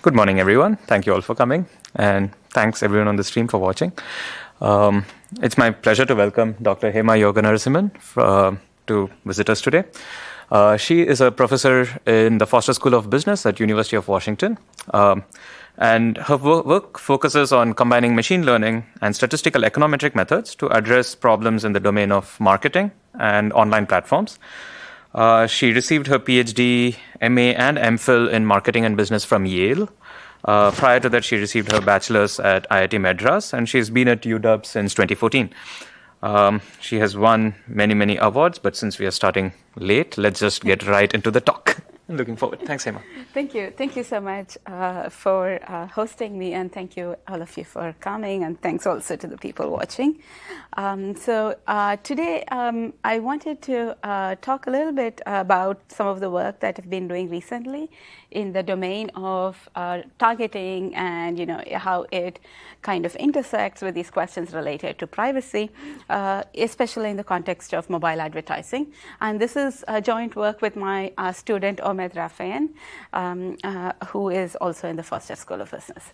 Good morning, everyone. Thank you all for coming, and thanks everyone on the stream for watching. It's my pleasure to welcome Dr. Hema Yoganarasimhan to visit us today. She is a professor in the Foster School of Business at University of Washington, and her work focuses on combining machine learning and statistical econometric methods to address problems in the domain of marketing and online platforms. She received her PhD, MA, and MPhil in marketing and business from Yale. Prior to that, she received her bachelor's at IIT Madras, and she's been at UW since 2014. She has won many awards, but since we are starting late, let's just get right into the talk. Looking forward. Thanks, Hema. Thank you. Thank you so much for hosting me, and thank you, all of you, for coming, and thanks also to the people watching. Today, I wanted to talk a little bit about some of the work that I've been doing recently in the domain of targeting and how it kind of intersects with these questions related to privacy, especially in the context of mobile advertising. And this is a joint work with my student, Omed Rafayan, who is also in the Foster School of Business.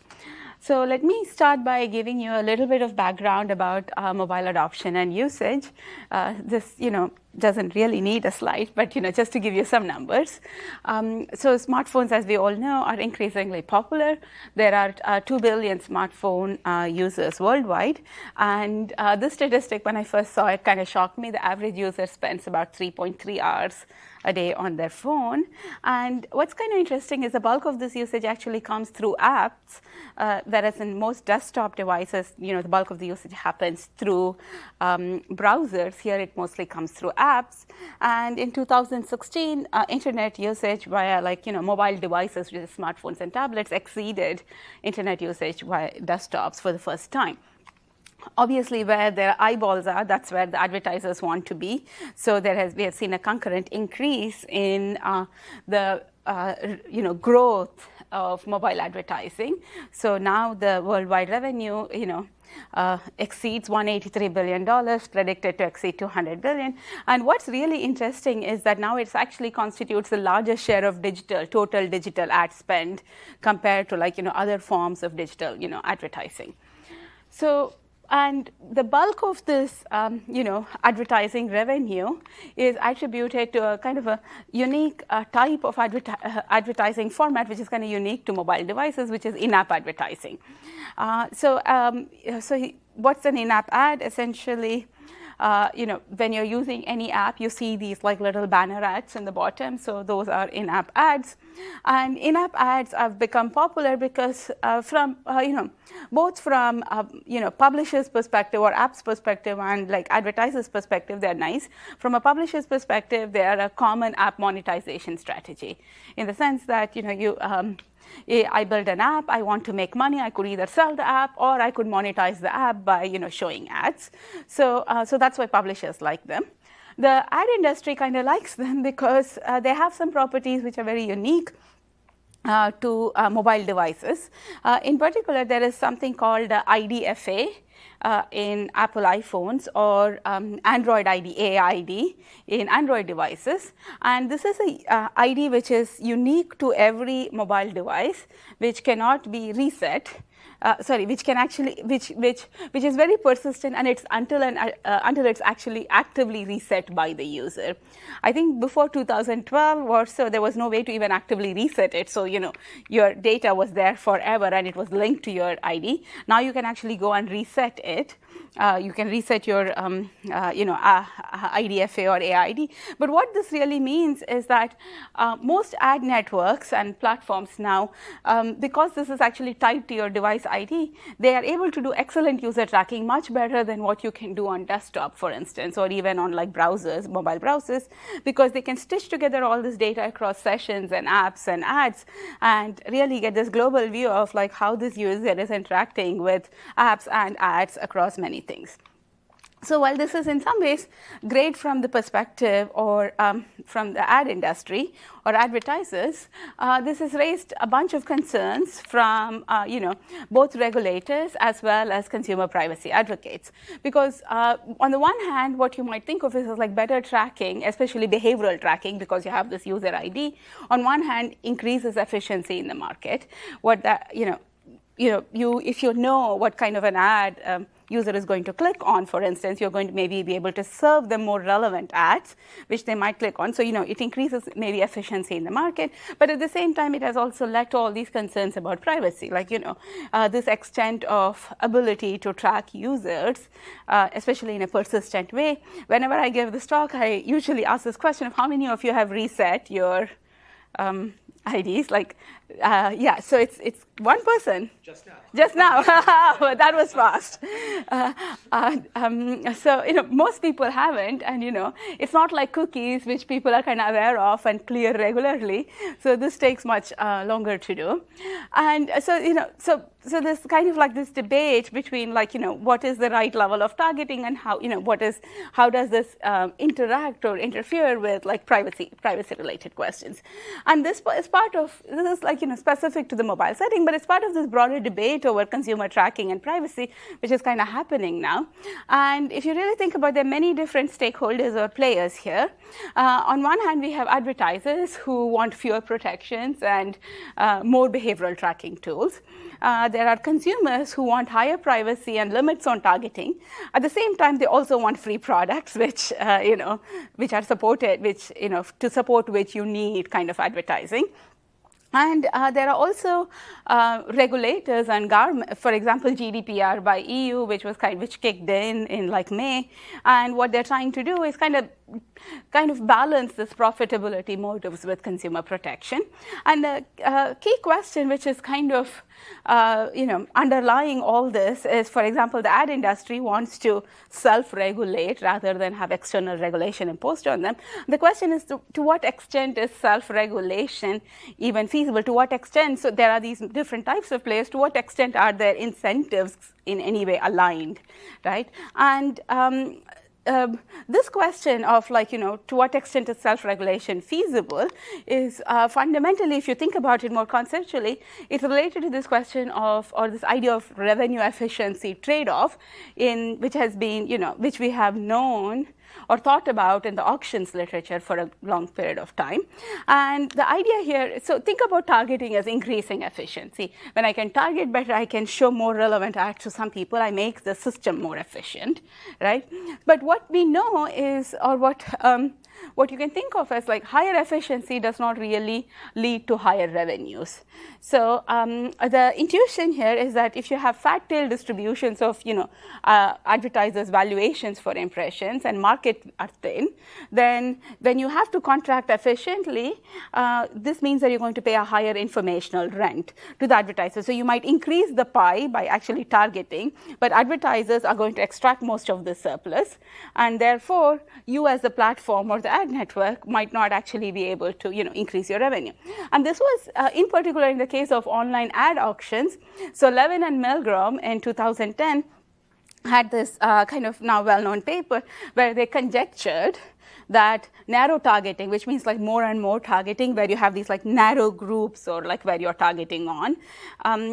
So let me start by giving you a little bit of background about mobile adoption and usage. This, doesn't really need a slide, but just to give you some numbers. So smartphones, as we all know, are increasingly popular. There are 2 billion smartphone users worldwide. And this statistic, when I first saw it, kind of shocked me. The average user spends about 3.3 hours a day on their phone. And what's kind of interesting is the bulk of this usage actually comes through apps, whereas in most desktop devices, the bulk of the usage happens through browsers. Here it mostly comes through apps. And in 2016, internet usage via mobile devices, which is smartphones and tablets, exceeded internet usage via desktops for the first time. Obviously, where their eyeballs are, that's where the advertisers want to be. So we have seen a concurrent increase in the growth of mobile advertising. So now the worldwide revenue, exceeds $183 billion, predicted to exceed $200 billion. And what's really interesting is that now it actually constitutes the largest share of total digital ad spend compared to other forms of digital, advertising. So, and the bulk of this, advertising revenue is attributed to a kind of a unique type of advertising format, which is kind of unique to mobile devices, which is in-app advertising. So what's an in-app ad? Essentially, when you're using any app, you see these little banner ads in the bottom. So those are in-app ads. And in-app ads have become popular because both from publishers' perspective or apps' perspective and advertisers' perspective, they're nice. From a publisher's perspective, they are a common app monetization strategy in the sense that I build an app, I want to make money. I could either sell the app or I could monetize the app by showing ads. So that's why publishers like them. The ad industry kind of likes them because they have some properties which are very unique to mobile devices. In particular, there is something called IDFA in Apple iPhones or Android ID, AID, in Android devices. And this is a ID which is unique to every mobile device, which cannot be reset. Which is very persistent, and it's until it's actually actively reset by the user. I think before 2012 or so, there was no way to even actively reset it. So your data was there forever, and it was linked to your ID. Now you can actually go and reset it. You can reset your IDFA or AID. But what this really means is that most ad networks and platforms now, because this is actually tied to your device ID, they are able to do excellent user tracking, much better than what you can do on desktop, for instance, or even on browsers, mobile browsers, because they can stitch together all this data across sessions and apps and ads and really get this global view of how this user is interacting with apps and ads across many things. So while this is in some ways great from the perspective or from the ad industry or advertisers, this has raised a bunch of concerns from both regulators as well as consumer privacy advocates. Because on the one hand, what you might think of is like better tracking, especially behavioral tracking, because you have this user ID. On one hand, increases efficiency in the market. If you know what kind of an ad user is going to click on, for instance, you're going to maybe be able to serve them more relevant ads, which they might click on. So, it increases maybe efficiency in the market. But at the same time, it has also led to all these concerns about privacy, like, this extent of ability to track users, especially in a persistent way. Whenever I give this talk, I usually ask this question of how many of you have reset your IDs? So it's one person. Just now. Just now. That was fast. Most people haven't, and it's not like cookies, which people are kind of aware of and clear regularly. So this takes much longer to do, and so there's kind of like this debate between what is the right level of targeting and how how does this interact or interfere with privacy related questions, and this is specific to the mobile setting, but it's part of this broader debate over consumer tracking and privacy, which is kind of happening now. And if you really think about it, there are many different stakeholders or players here. On one hand, we have advertisers who want fewer protections and more behavioral tracking tools. There are consumers who want higher privacy and limits on targeting. At the same time, they also want free products, which are supported, to support which you need kind of advertising. And there are also regulators and government, for example, GDPR by EU, which kicked in May, and what they're trying to do is kind of balance this profitability motives with consumer protection. And the key question, which is kind of underlying all this, is, for example, the ad industry wants to self-regulate rather than have external regulation imposed on them. The question is to what extent is self-regulation even feasible? To what extent? So there are these different types of players. To what extent are their incentives in any way aligned, right? And this question of to what extent is self-regulation feasible is fundamentally, if you think about it more conceptually, it's related to this question of, or this idea of revenue efficiency trade-off, which has been, which we have known or thought about in the auctions literature for a long period of time. And the idea here, so think about targeting as increasing efficiency. When I can target better, I can show more relevant ads to some people, I make the system more efficient, right? But what we know is, or what you can think of as higher efficiency does not really lead to higher revenues. So the intuition here is that if you have fat tail distributions of advertisers' valuations for impressions and market are thin, then when you have to contract efficiently, this means that you're going to pay a higher informational rent to the advertiser. So you might increase the pie by actually targeting, but advertisers are going to extract most of the surplus, and therefore you as the platform or the ad network might not actually be able to increase your revenue. And this was in particular in the case of online ad auctions. So Levin and Milgram in 2010 had this kind of now well-known paper where they conjectured that narrow targeting, which means more and more targeting, where you have these narrow groups or where you're targeting on,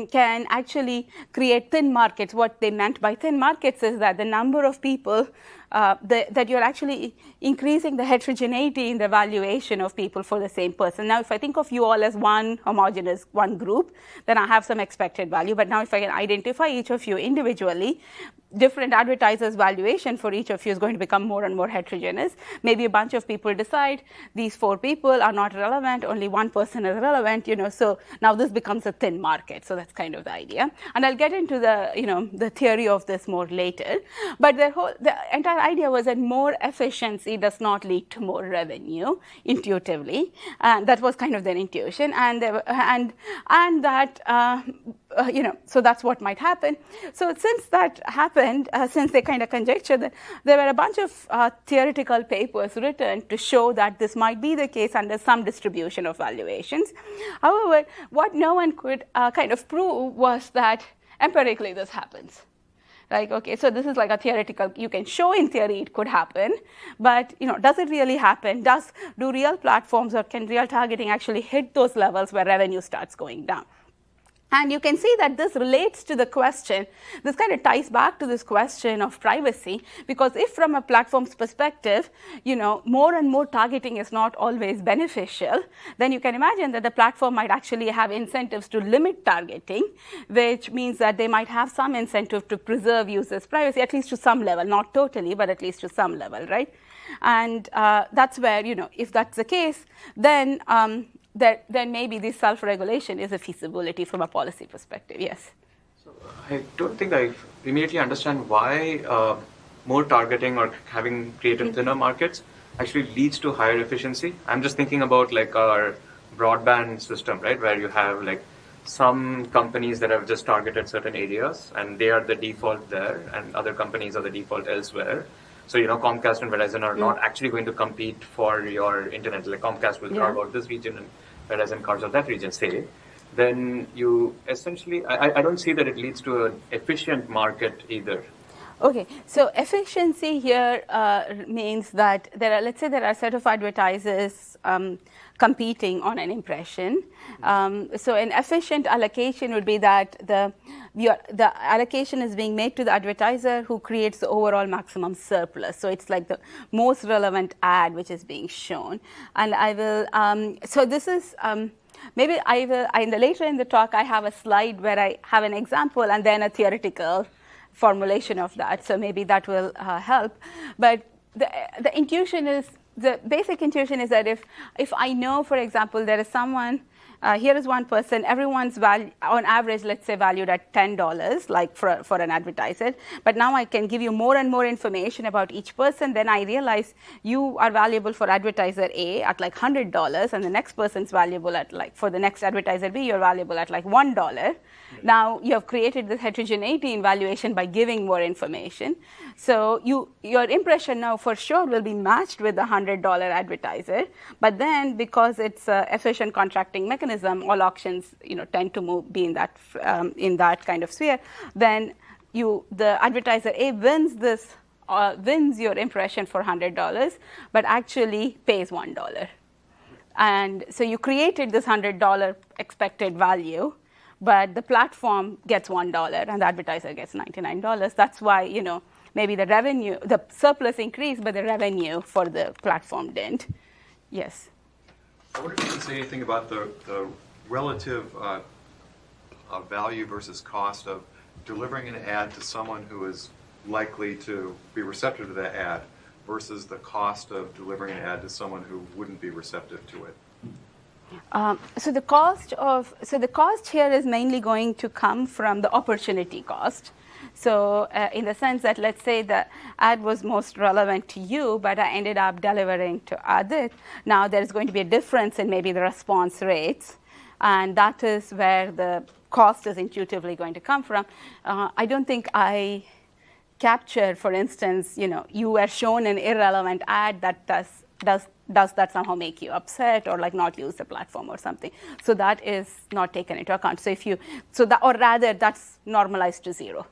can actually create thin markets. What they meant by thin markets is that the number of people that you're actually increasing the heterogeneity in the valuation of people for the same person. Now, if I think of you all as one homogeneous, one group, then I have some expected value. But now if I can identify each of you individually, different advertisers' valuation for each of you is going to become more and more heterogeneous. Maybe a bunch of people decide these 4 people are not relevant, only one person is relevant, so now this becomes a thin market. So that's kind of the idea. And I'll get into the theory of this more later. But the entire idea was that more efficiency does not lead to more revenue intuitively. And that was kind of their intuition. And that so that's what might happen. So since that happened, since they kind of conjectured that, there were a bunch of theoretical papers written to show that this might be the case under some distribution of valuations. However, what no one could kind of prove was that empirically this happens. Like, okay, so this is like a theoretical, you can show in theory it could happen, but does it really happen? Do real platforms or can real targeting actually hit those levels where revenue starts going down? And you can see that this relates to the question, this kind of ties back to this question of privacy, because if from a platform's perspective, more and more targeting is not always beneficial, then you can imagine that the platform might actually have incentives to limit targeting, which means that they might have some incentive to preserve users' privacy, at least to some level, not totally, but at least to some level, right? And that's where, if that's the case, then maybe this self-regulation is a feasibility from a policy perspective. Yes? So I don't think I immediately understand why more targeting or having created thinner markets actually leads to higher efficiency. I'm just thinking about like our broadband system, right, where you have like some companies that have just targeted certain areas and they are the default there, and other companies are the default elsewhere. So, Comcast and Verizon are not actually going to compete for your internet. Like Comcast will carve out this region and Verizon carves out that region, say. Then you essentially, I don't see that it leads to an efficient market either. Okay, so efficiency here means that let's say there are a set of advertisers competing on an impression. So an efficient allocation would be that the allocation is being made to the advertiser who creates the overall maximum surplus. So it's like the most relevant ad which is being shown. And I will, so this is, maybe I will, later in the talk, I have a slide where I have an example and then a theoretical formulation of that. So maybe that will help. But the intuition is, the basic intuition is that if I know, for example, there is someone, here is one person, everyone's on average, let's say, valued at $10, like for an advertiser. But now I can give you more and more information about each person. Then I realize you are valuable for advertiser A at like $100, and the next person's valuable at like, for the next advertiser B, you're valuable at like $1. Now you have created this heterogeneity in valuation by giving more information. So your impression now for sure will be matched with the $100 advertiser. But then because it's an efficient contracting mechanism, all auctions tend to be in that kind of sphere. Then the advertiser A wins your impression for $100, but actually pays $1. And so you created this $100 expected value, but the platform gets $1 and the advertiser gets $99. That's why, maybe the surplus increased, but the revenue for the platform didn't. Yes? I wonder if you can say anything about the relative value versus cost of delivering an ad to someone who is likely to be receptive to that ad versus the cost of delivering an ad to someone who wouldn't be receptive to it. So the cost here is mainly going to come from the opportunity cost. So in the sense that, let's say the ad was most relevant to you, but I ended up delivering to others. Now there's going to be a difference in maybe the response rates, and that is where the cost is intuitively going to come from. I don't think I captured, for instance, you were shown an irrelevant ad that does that somehow make you upset or like not use the platform or something? So that is not taken into account. So or rather that's normalized to 0.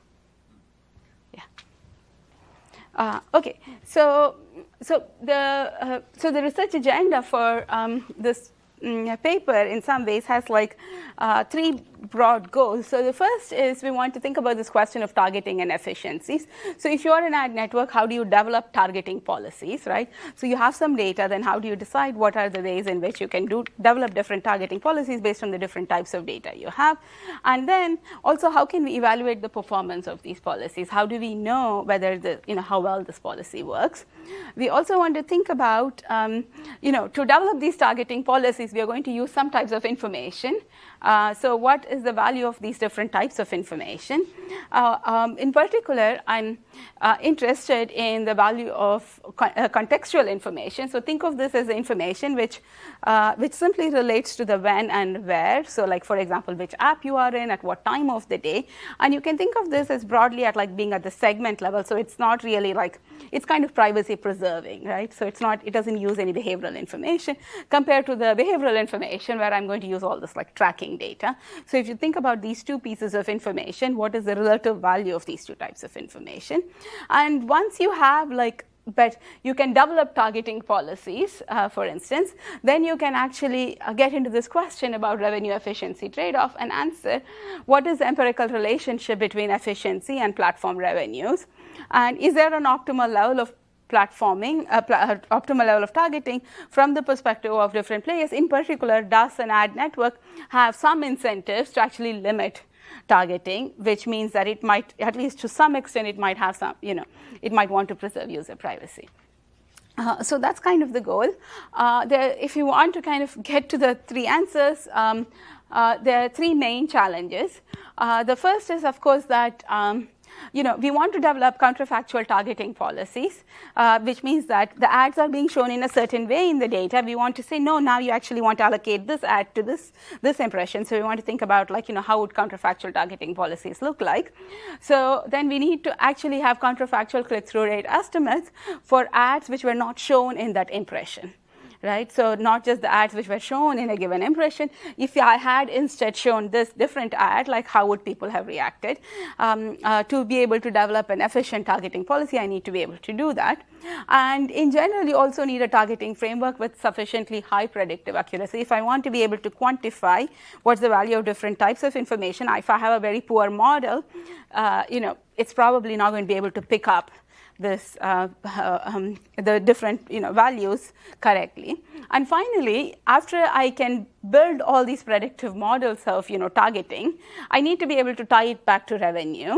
Yeah. Okay. So the research agenda for this paper in some ways has like 3 broad goals. So the first is we want to think about this question of targeting and efficiencies. So if you're an ad network, how do you develop targeting policies, right? So you have some data, then how do you decide what are the ways in which you can develop different targeting policies based on the different types of data you have? And then also how can we evaluate the performance of these policies? How do we know whether how well this policy works? We also want to think about, to develop these targeting policies, we are going to use some types of information. So what is the value of these different types of information? In particular, I'm interested in the value of contextual information. So think of this as the information which simply relates to the when and where. So like, for example, which app you are in, at what time of the day. And you can think of this as broadly at like being at the segment level. So it's not really like, it's kind of privacy preserving, right? So it doesn't use any behavioral information compared to the behavioral information where I'm going to use all this like tracking data. So if you think about these two pieces of information, what is the relative value of these two types of information? And once you have but you can develop targeting policies, for instance, then you can actually get into this question about revenue efficiency trade-off and answer what is the empirical relationship between efficiency and platform revenues, and is there an optimal level of platforming, optimal level of targeting from the perspective of different players. In particular, does an ad network have some incentives to actually limit targeting, which means that it might, at least to some extent, it might have some, it might want to preserve user privacy. So that's kind of the goal. If you want to kind of get to the three answers, there are three main challenges. The first is, of course, that we want to develop counterfactual targeting policies, which means that the ads are being shown in a certain way in the data. We want to say, no, now you actually want to allocate this ad to this impression. So we want to think about how would counterfactual targeting policies look like. So then we need to actually have counterfactual click-through rate estimates for ads which were not shown in that impression. Right, so not just the ads which were shown in a given impression. If I had instead shown this different ad, how would people have reacted? To be able to develop an efficient targeting policy, I need to be able to do that. And in general, you also need a targeting framework with sufficiently high predictive accuracy. If I want to be able to quantify what's the value of different types of information, if I have a very poor model, it's probably not going to be able to pick up the different values correctly. And finally, after I can build all these predictive models of targeting, I need to be able to tie it back to revenue.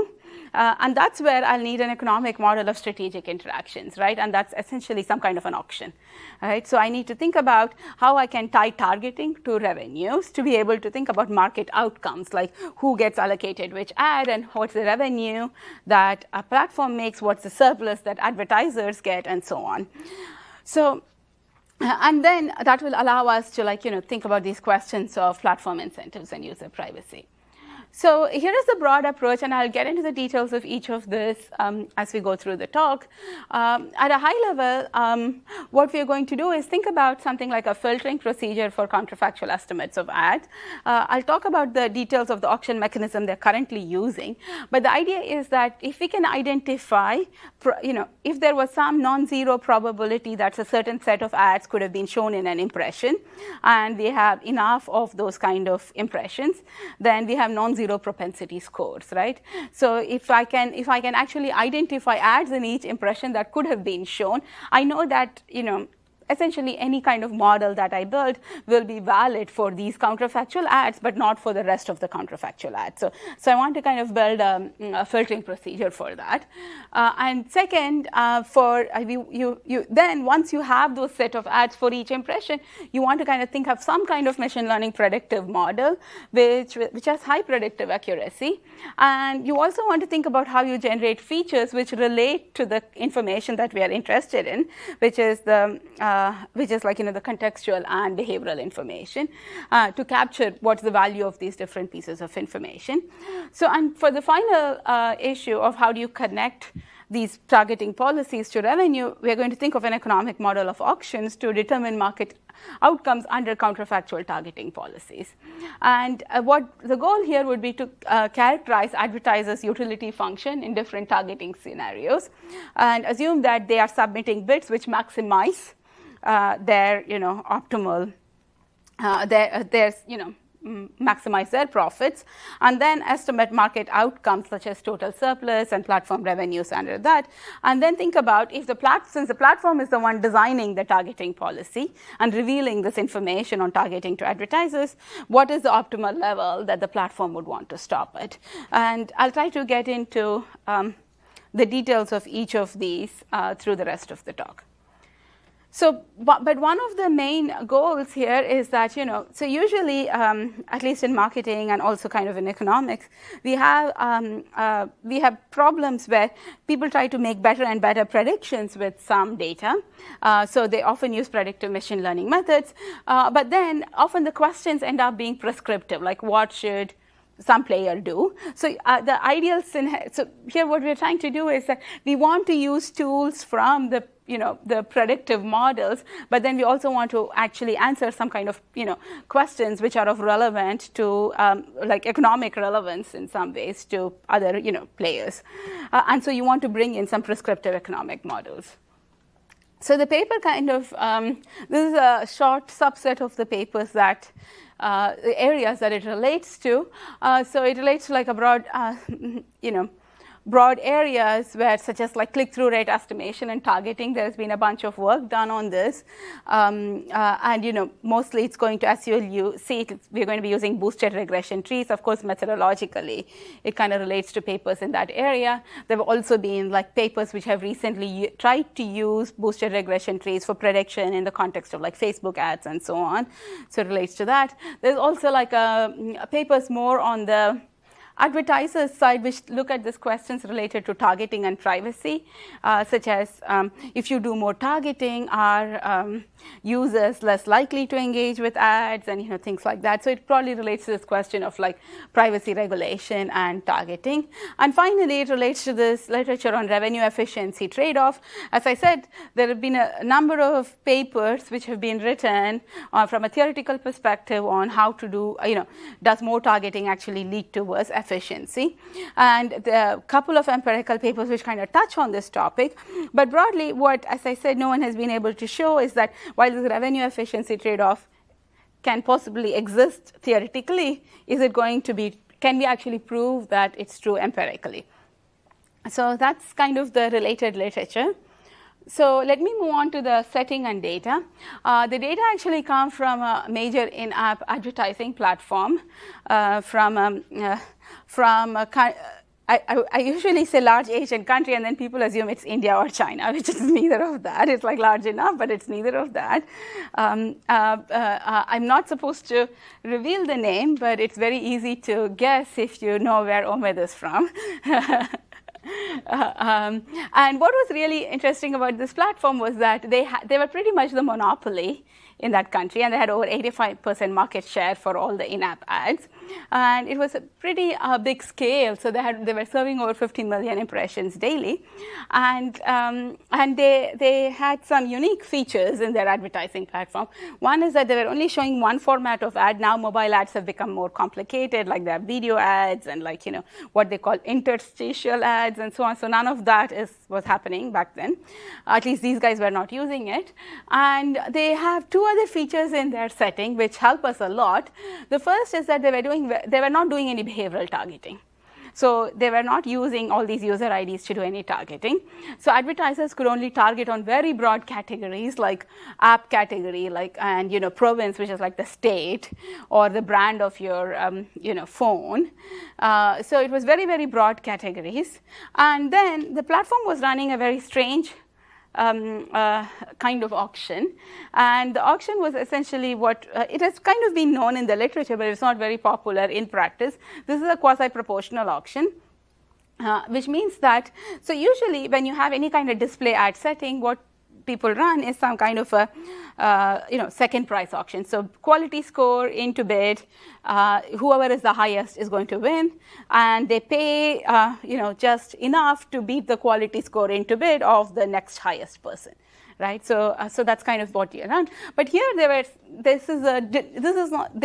And that's where I'll need an economic model of strategic interactions, right? And that's essentially some kind of an auction, right? So I need to think about how I can tie targeting to revenues to be able to think about market outcomes, like who gets allocated which ad and what's the revenue that a platform makes, what's the surplus that advertisers get, and so on. So, and then that will allow us to think about these questions of platform incentives and user privacy. So here is the broad approach, and I'll get into the details of each of this as we go through the talk. At a high level, what we're going to do is think about something like a filtering procedure for counterfactual estimates of ads. I'll talk about the details of the auction mechanism they're currently using, but the idea is that if we can identify, if there was some non-zero probability that a certain set of ads could have been shown in an impression, and we have enough of those kind of impressions, then we have non-zero propensity scores, right? So if I can actually identify ads in each impression that could have been shown, I know that essentially any kind of model that I build will be valid for these counterfactual ads, but not for the rest of the counterfactual ads. So I want to kind of build a filtering procedure for that. And second, then once you have those set of ads for each impression, you want to kind of think of some kind of machine learning predictive model which has high predictive accuracy. And you also want to think about how you generate features which relate to the information that we are interested in, which is the contextual and behavioral information, to capture what's the value of these different pieces of information. So, and for the final issue of how do you connect these targeting policies to revenue, we're going to think of an economic model of auctions to determine market outcomes under counterfactual targeting policies. And what the goal here would be to characterize advertisers' utility function in different targeting scenarios, and assume that they are submitting bids which maximize their optimal maximize their profits, and then estimate market outcomes such as total surplus and platform revenues under that, and then think about if since the platform is the one designing the targeting policy and revealing this information on targeting to advertisers, what is the optimal level that the platform would want to stop at. And I'll try to get into the details of each of these through the rest of the talk. So, but one of the main goals here is that, so usually, at least in marketing and also kind of in economics, we have problems where people try to make better and better predictions with some data. So they often use predictive machine learning methods, but then often the questions end up being prescriptive, like what should some player do. So the ideal scenario, so here what we're trying to do is that we want to use tools from the the predictive models, but then we also want to actually answer some kind of, questions which are of relevant to, like economic relevance in some ways to other, players. And so you want to bring in some prescriptive economic models. So the paper this is a short subset of the papers that, the areas that it relates to. So it relates to like a broad, broad areas where, such as like click-through rate estimation and targeting. There's been a bunch of work done on this, and mostly it's going to, as you'll see, we're going to be using boosted regression trees. Of course, methodologically, it kind of relates to papers in that area. There have also been like papers which have recently tried to use boosted regression trees for prediction in the context of like Facebook ads and so on. So it relates to that. There's also like papers more on the advertisers side which look at these questions related to targeting and privacy, such as if you do more targeting, are users less likely to engage with ads, and things like that. So it probably relates to this question of like privacy regulation and targeting. And finally, it relates to this literature on revenue efficiency trade-off. As I said, there have been a number of papers which have been written from a theoretical perspective on how to do, does more targeting actually lead towards efficiency? And there are a couple of empirical papers which kind of touch on this topic. But broadly, what, as I said, no one has been able to show is that while this revenue efficiency trade-off can possibly exist theoretically, can we actually prove that it's true empirically? So that's kind of the related literature. So let me move on to the setting and data. The data actually come from a major in-app advertising platform, I usually say large Asian country, and then people assume it's India or China, which is neither of that. It's like large enough, but it's neither of that. I'm not supposed to reveal the name, but it's very easy to guess if you know where Omid is from. And what was really interesting about this platform was that they were pretty much the monopoly in that country, and they had over 85% market share for all the in-app ads. And it was a pretty big scale, so they were serving over 15 million impressions daily. And they had some unique features in their advertising platform. One is that they were only showing one format of ad. Now mobile ads have become more complicated, like they have video ads and like, what they call interstitial ads and so on. So none of that was happening back then. At least these guys were not using it. And they have two other features in their setting which help us a lot. The first is that they were not doing any behavioral targeting. So they were not using all these user IDs to do any targeting. So advertisers could only target on very broad categories like app category, and province, which is like the state, or the brand of your phone. So it was very, very broad categories. And then the platform was running a very strange kind of auction, and the auction was essentially what it has kind of been known in the literature, but it's not very popular in practice. This is a quasi-proportional auction, which means that, so usually when you have any kind of display ad setting, what people run is some kind of a second price auction. So quality score into bid, whoever is the highest is going to win, and they pay just enough to beat the quality score into bid of the next highest person. Right, so that's kind of what you run. But here they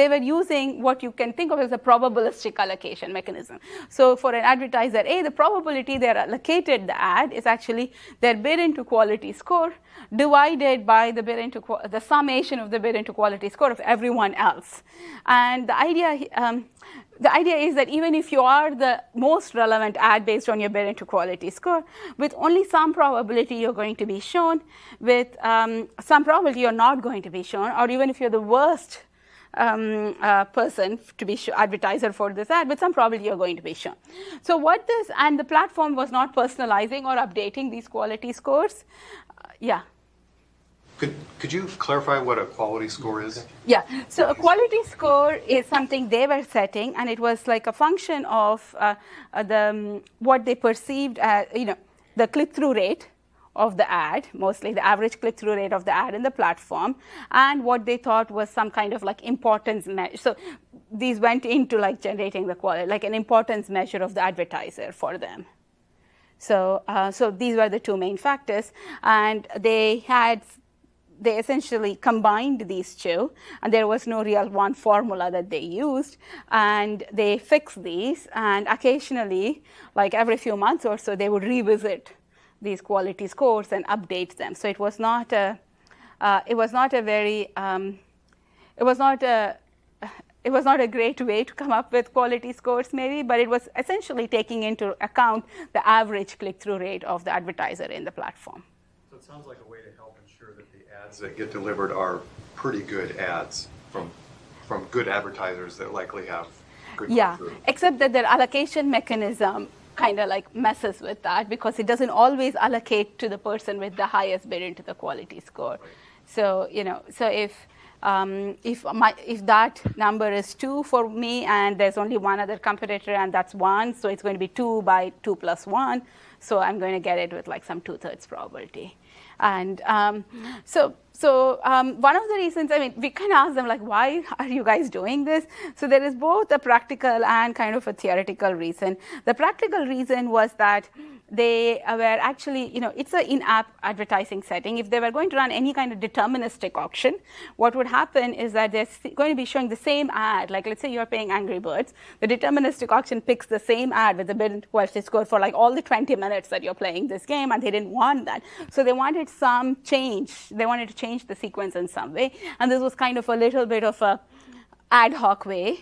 were using what you can think of as a probabilistic allocation mechanism. So for an advertiser A, the probability they're allocated the ad is actually their bid into quality score divided by the summation of the bid into quality score of everyone else. And the idea is that even if you are the most relevant ad based on your bid into quality score, with only some probability you're going to be shown, with some probability you're not going to be shown, or even if you're the worst person to be advertiser for this ad, with some probability you're going to be shown. So and the platform was not personalizing or updating these quality scores. Yeah. Could you clarify what a quality score is? Yeah, so a quality score is something they were setting, and it was like a function of what they perceived as, the click-through rate of the ad, mostly the average click-through rate of the ad in the platform, and what they thought was some kind of like importance measure. So these went into like generating the quality, like an importance measure of the advertiser for them. So, so these were the two main factors, and they essentially combined these two, and there was no real one formula that they used, and they fixed these, and occasionally, like every few months or so, they would revisit these quality scores and update them. So it was not a great way to come up with quality scores maybe, but it was essentially taking into account the average click-through rate of the advertiser in the platform. So it sounds like a way to help ensure that the ads that get delivered are pretty good ads from good advertisers that likely have good click-through. Except that their allocation mechanism kind of like messes with that, because it doesn't always allocate to the person with the highest bid into the quality score. Right. So, so if that number is 2 for me and there's only one other competitor and that's 1, so it's going to be 2 by 2 plus 1, so I'm going to get it with like some 2/3 probability. And one of the reasons, I mean, we kind of asked them, like, why are you guys doing this? So there is both a practical and kind of a theoretical reason. The practical reason was that they were actually, it's an in-app advertising setting. If they were going to run any kind of deterministic auction, what would happen is that they're going to be showing the same ad. Like, let's say you're paying Angry Birds. The deterministic auction picks the same ad with the bid and quality score for like all the 20 minutes that you're playing this game, and they didn't want that. So they wanted some change. They wanted to change the sequence in some way. And this was kind of a little bit of a ad hoc way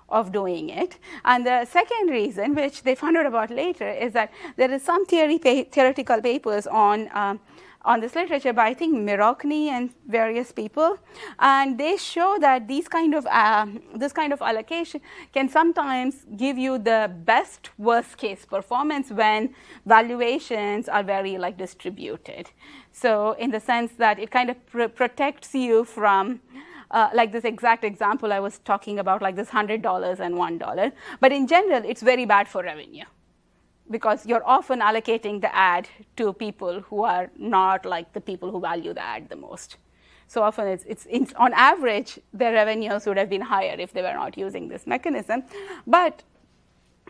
of doing it. And the second reason, which they found out about later, is that there is some theoretical papers on this literature by, I think, Mirochny and various people, and they show that this kind of allocation can sometimes give you the best worst case performance when valuations are very like distributed. So in the sense that it kind of protects you from like this exact example I was talking about, like this $100 and $1. But in general, it's very bad for revenue, because you're often allocating the ad to people who are not like the people who value the ad the most. So often it's on average, their revenues would have been higher if they were not using this mechanism. But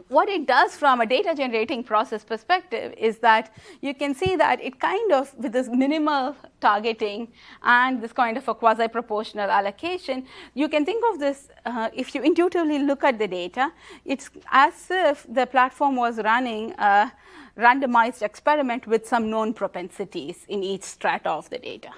what it does from a data generating process perspective is that you can see that it kind of, with this minimal targeting and this kind of a quasi-proportional allocation, you can think of this, if you intuitively look at the data, it's as if the platform was running a randomized experiment with some known propensities in each strata of the data.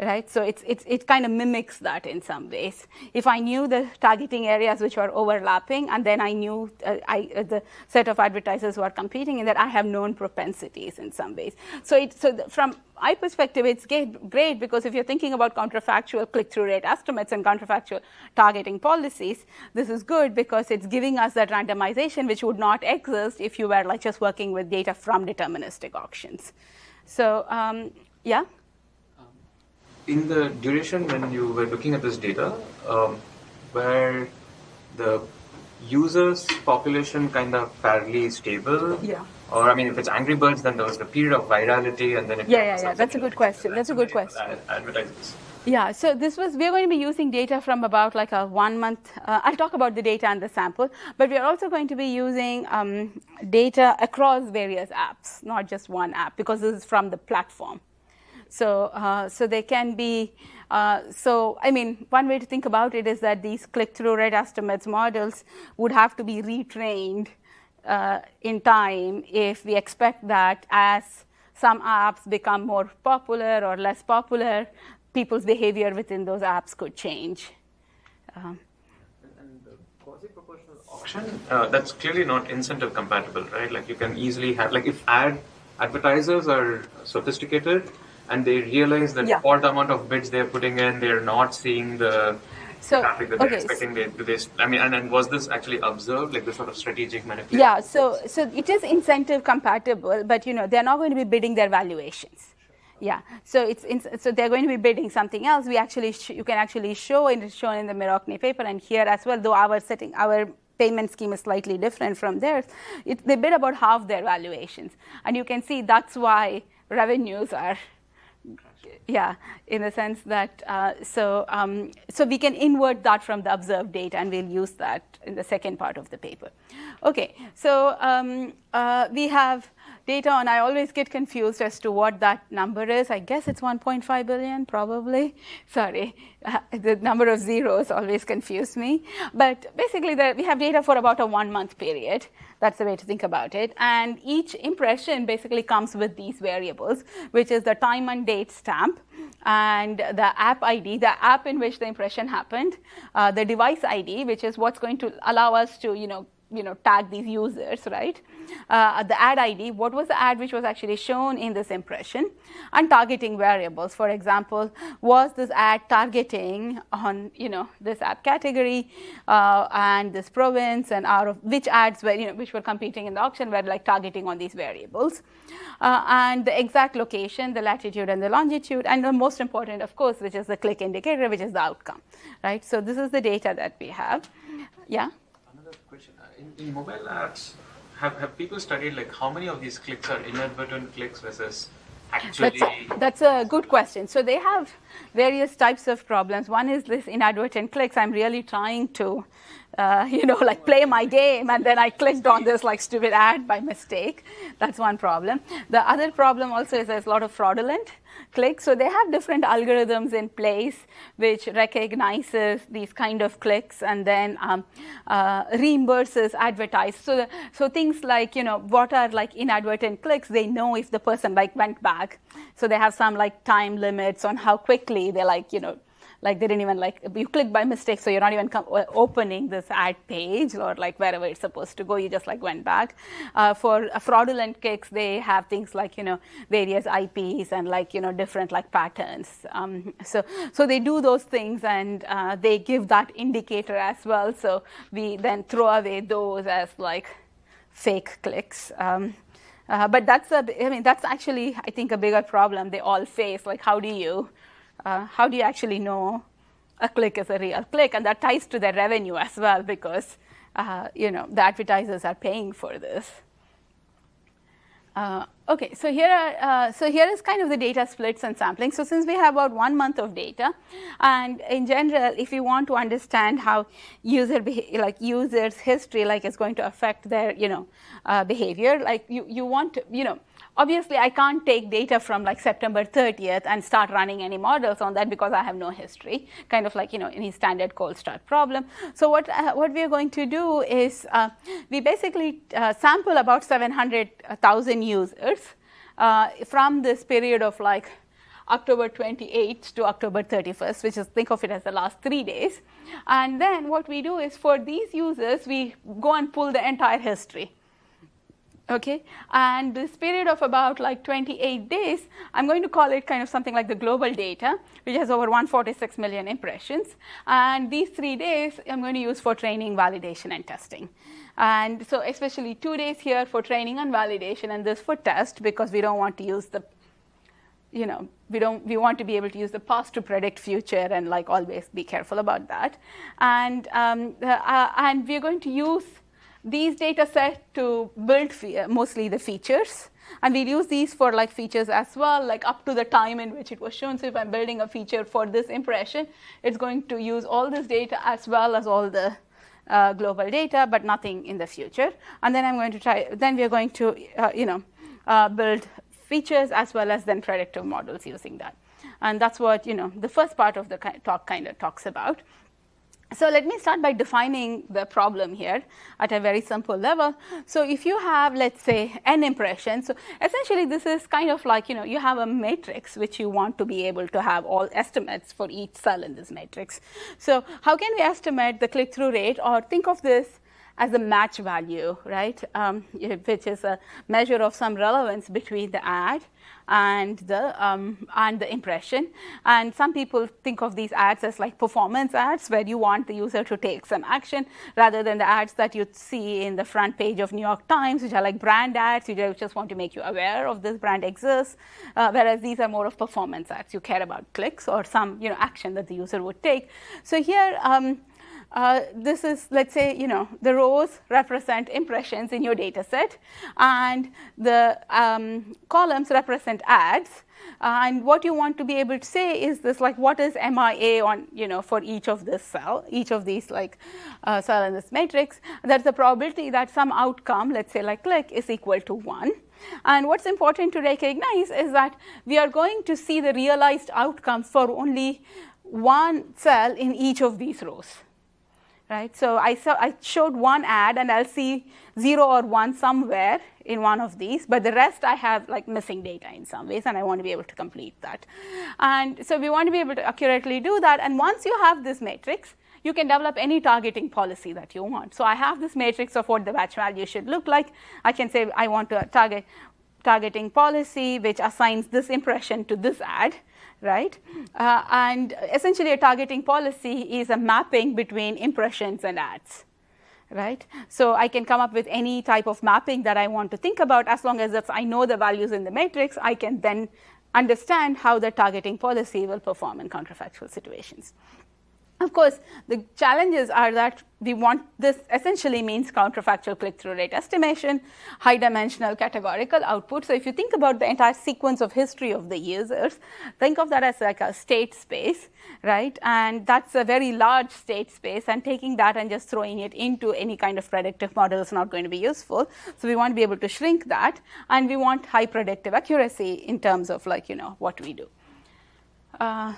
Right? So it kind of mimics that in some ways. If I knew the targeting areas which were overlapping, and then I knew the set of advertisers who are competing in that, I have known propensities in some ways. So from my perspective, it's great, because if you're thinking about counterfactual click-through rate estimates and counterfactual targeting policies, this is good because it's giving us that randomization which would not exist if you were like just working with data from deterministic auctions. So yeah. In the duration when you were looking at this data, were the users' population kind of fairly stable? Yeah. Or, I mean, if it's Angry Birds, then there was the period of virality, and then yeah. That's a good question. That's a good question. Advertisers. Yeah, so we're going to be using data from about like a 1 month. I'll talk about the data and the sample, but we're also going to be using data across various apps, not just one app, because this is from the platform. So they can be, so I mean, one way to think about it is that these click-through rate estimates models would have to be retrained in time if we expect that as some apps become more popular or less popular, people's behavior within those apps could change. And the quasi-proportional auction, that's clearly not incentive compatible, right? Like you can easily have, like if advertisers are sophisticated, and they realize that for the amount of bids they're putting in, they're not seeing the traffic that they're expecting. And was this actually observed, like the sort of strategic manipulation? Yeah, so it is incentive compatible, but they're not going to be bidding their valuations. Yeah, so so they're going to be bidding something else. We actually you can actually show, and it's shown in the Mirochny paper and here as well. Though our payment scheme is slightly different from theirs, they bid about half their valuations, and you can see that's why revenues are. Yeah, in the sense that so we can invert that from the observed data, and we'll use that in the second part of the paper. Okay, so we have data on, I always get confused as to what that number is. I guess it's 1.5 billion, probably. Sorry, the number of zeros always confuse me. But basically, we have data for about a 1 month period. That's the way to think about it. And each impression basically comes with these variables, which is the time and date stamp, and the app ID, the app in which the impression happened, the device ID, which is what's going to allow us to, tag these users, right? The ad ID, what was the ad which was actually shown in this impression, and targeting variables. For example, was this ad targeting on, this app category and this province, and out of which ads were, which were competing in the auction were like targeting on these variables, and the exact location, the latitude and the longitude, and the most important, of course, which is the click indicator, which is the outcome, right? So this is the data that we have. Yeah. Another question. In mobile ads, have people studied like how many of these clicks are inadvertent clicks versus actually? That's a good question. So they have various types of problems. One is this inadvertent clicks. I'm really trying to, play my game, and then I clicked on this like stupid ad by mistake. That's one problem. The other problem also is there's a lot of fraudulent clicks. So they have different algorithms in place which recognizes these kind of clicks and then reimburses advertisers. So things like, what are like inadvertent clicks, they know if the person like went back. So they have some like time limits on how quickly they like they didn't even you clicked by mistake, so you're not even opening this ad page or like wherever it's supposed to go, you just like went back. For fraudulent clicks, they have things like, various IPs and like, different like patterns. So they do those things, and they give that indicator as well. So we then throw away those as like fake clicks. But that's actually, I think, a bigger problem they all face. Like, how do you actually know a click is a real click? And that ties to their revenue as well, because the advertisers are paying for this. Okay, so here is kind of the data splits and sampling. So since we have about 1 month of data, and in general, if you want to understand how users' history is going to affect their behavior, like you want to, obviously I can't take data from like September 30th and start running any models on that because I have no history, kind of like any standard cold start problem. So what we are going to do is we basically sample about 700,000 users from this period of like October 28th to October 31st, which is, think of it as the last 3 days. And then what we do is for these users, we go and pull the entire history. Okay, and this period of about like 28 days, I'm going to call it kind of something like the global data, which has over 146 million impressions. And these 3 days, I'm going to use for training, validation, and testing. And so especially 2 days here for training and validation, and this for test, because we don't want to use the, we want to be able to use the past to predict future, and like always be careful about that. And we're going to use these data sets to build mostly the features, and we'll use these for like features as well, like up to the time in which it was shown. So if I'm building a feature for this impression, it's going to use all this data as well as all the global data, but nothing in the future. And then we're going to build features as well as then predictive models using that. And that's what the first part of the talk kind of talks about. So let me start by defining the problem here at a very simple level. So if you have, let's say, n impressions, so essentially this is kind of like, you have a matrix which you want to be able to have all estimates for each cell in this matrix. So how can we estimate the click-through rate, or think of this as a match value, right, which is a measure of some relevance between the ad and the impression. And some people think of these ads as like performance ads, where you want the user to take some action, rather than the ads that you see in the front page of New York Times, which are like brand ads. You just want to make you aware of this brand exists, whereas these are more of performance ads. You care about clicks or some action that the user would take. So here, this is, let's say, the rows represent impressions in your data set, and the columns represent ads. And what you want to be able to say is this, like, what is MIA on, for each of this cell, each of these cell in this matrix. There's a probability that some outcome, let's say like click, is equal to 1. And what's important to recognize is that we are going to see the realized outcomes for only one cell in each of these rows. Right? So I showed one ad, and I'll see 0 or 1 somewhere in one of these, but the rest I have like missing data in some ways, and I want to be able to complete that. And so we want to be able to accurately do that. And once you have this matrix, you can develop any targeting policy that you want. So I have this matrix of what the batch value should look like. I can say I want to targeting policy which assigns this impression to this ad. Right? And essentially a targeting policy is a mapping between impressions and ads. Right? So I can come up with any type of mapping that I want to think about. As long as I know the values in the matrix, I can then understand how the targeting policy will perform in counterfactual situations. Of course, the challenges are that we want this essentially means counterfactual click-through rate estimation, high-dimensional categorical output. So if you think about the entire sequence of history of the users, think of that as like a state space, right? And that's a very large state space, and taking that and just throwing it into any kind of predictive model is not going to be useful. So we want to be able to shrink that, and we want high predictive accuracy in terms of what we do.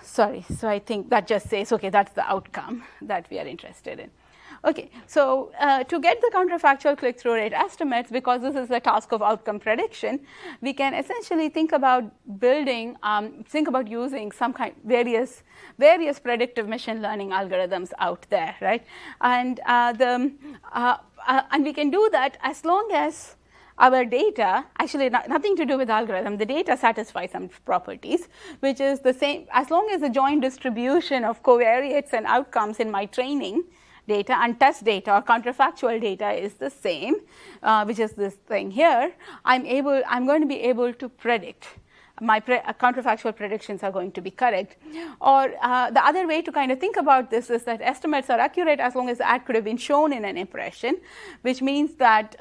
So I think that just says, okay, that's the outcome that we are interested in. Okay, so to get the counterfactual click-through rate estimates, because this is the task of outcome prediction, we can essentially think about using some various predictive machine learning algorithms out there, right? And and we can do that as long as our data, actually nothing to do with algorithm, the data satisfies some properties, which is the same, as long as the joint distribution of covariates and outcomes in my training data and test data or counterfactual data is the same, which is this thing here, I'm going to be able to predict. My counterfactual predictions are going to be correct. Or the other way to kind of think about this is that estimates are accurate as long as the ad could have been shown in an impression, which means that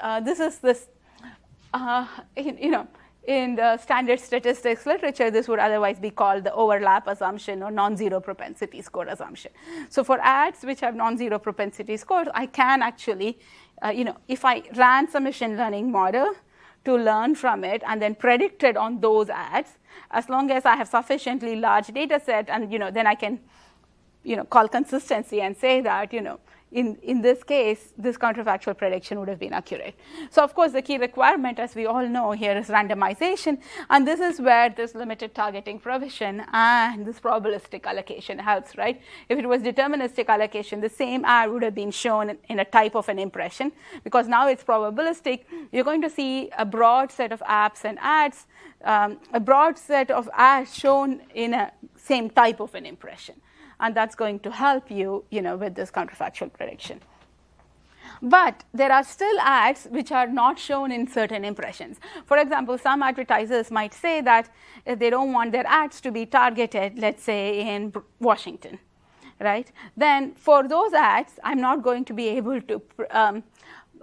in the standard statistics literature, this would otherwise be called the overlap assumption or non-zero propensity score assumption. So for ads which have non-zero propensity scores, I can actually, if I ran some machine learning model to learn from it and then predicted on those ads, as long as I have sufficiently large data set, and then I can call consistency and say that in this case, this counterfactual prediction would have been accurate. So of course, the key requirement, as we all know here, is randomization. And this is where this limited targeting provision and this probabilistic allocation helps, right? If it was deterministic allocation, the same ad would have been shown in a type of an impression. Because now it's probabilistic, you're going to see a broad set of apps and ads, a broad set of ads shown in a same type of an impression. And that's going to help you, with this counterfactual prediction. But there are still ads which are not shown in certain impressions. For example, some advertisers might say that they don't want their ads to be targeted, let's say, in Washington, right? Then for those ads, I'm not going to be able to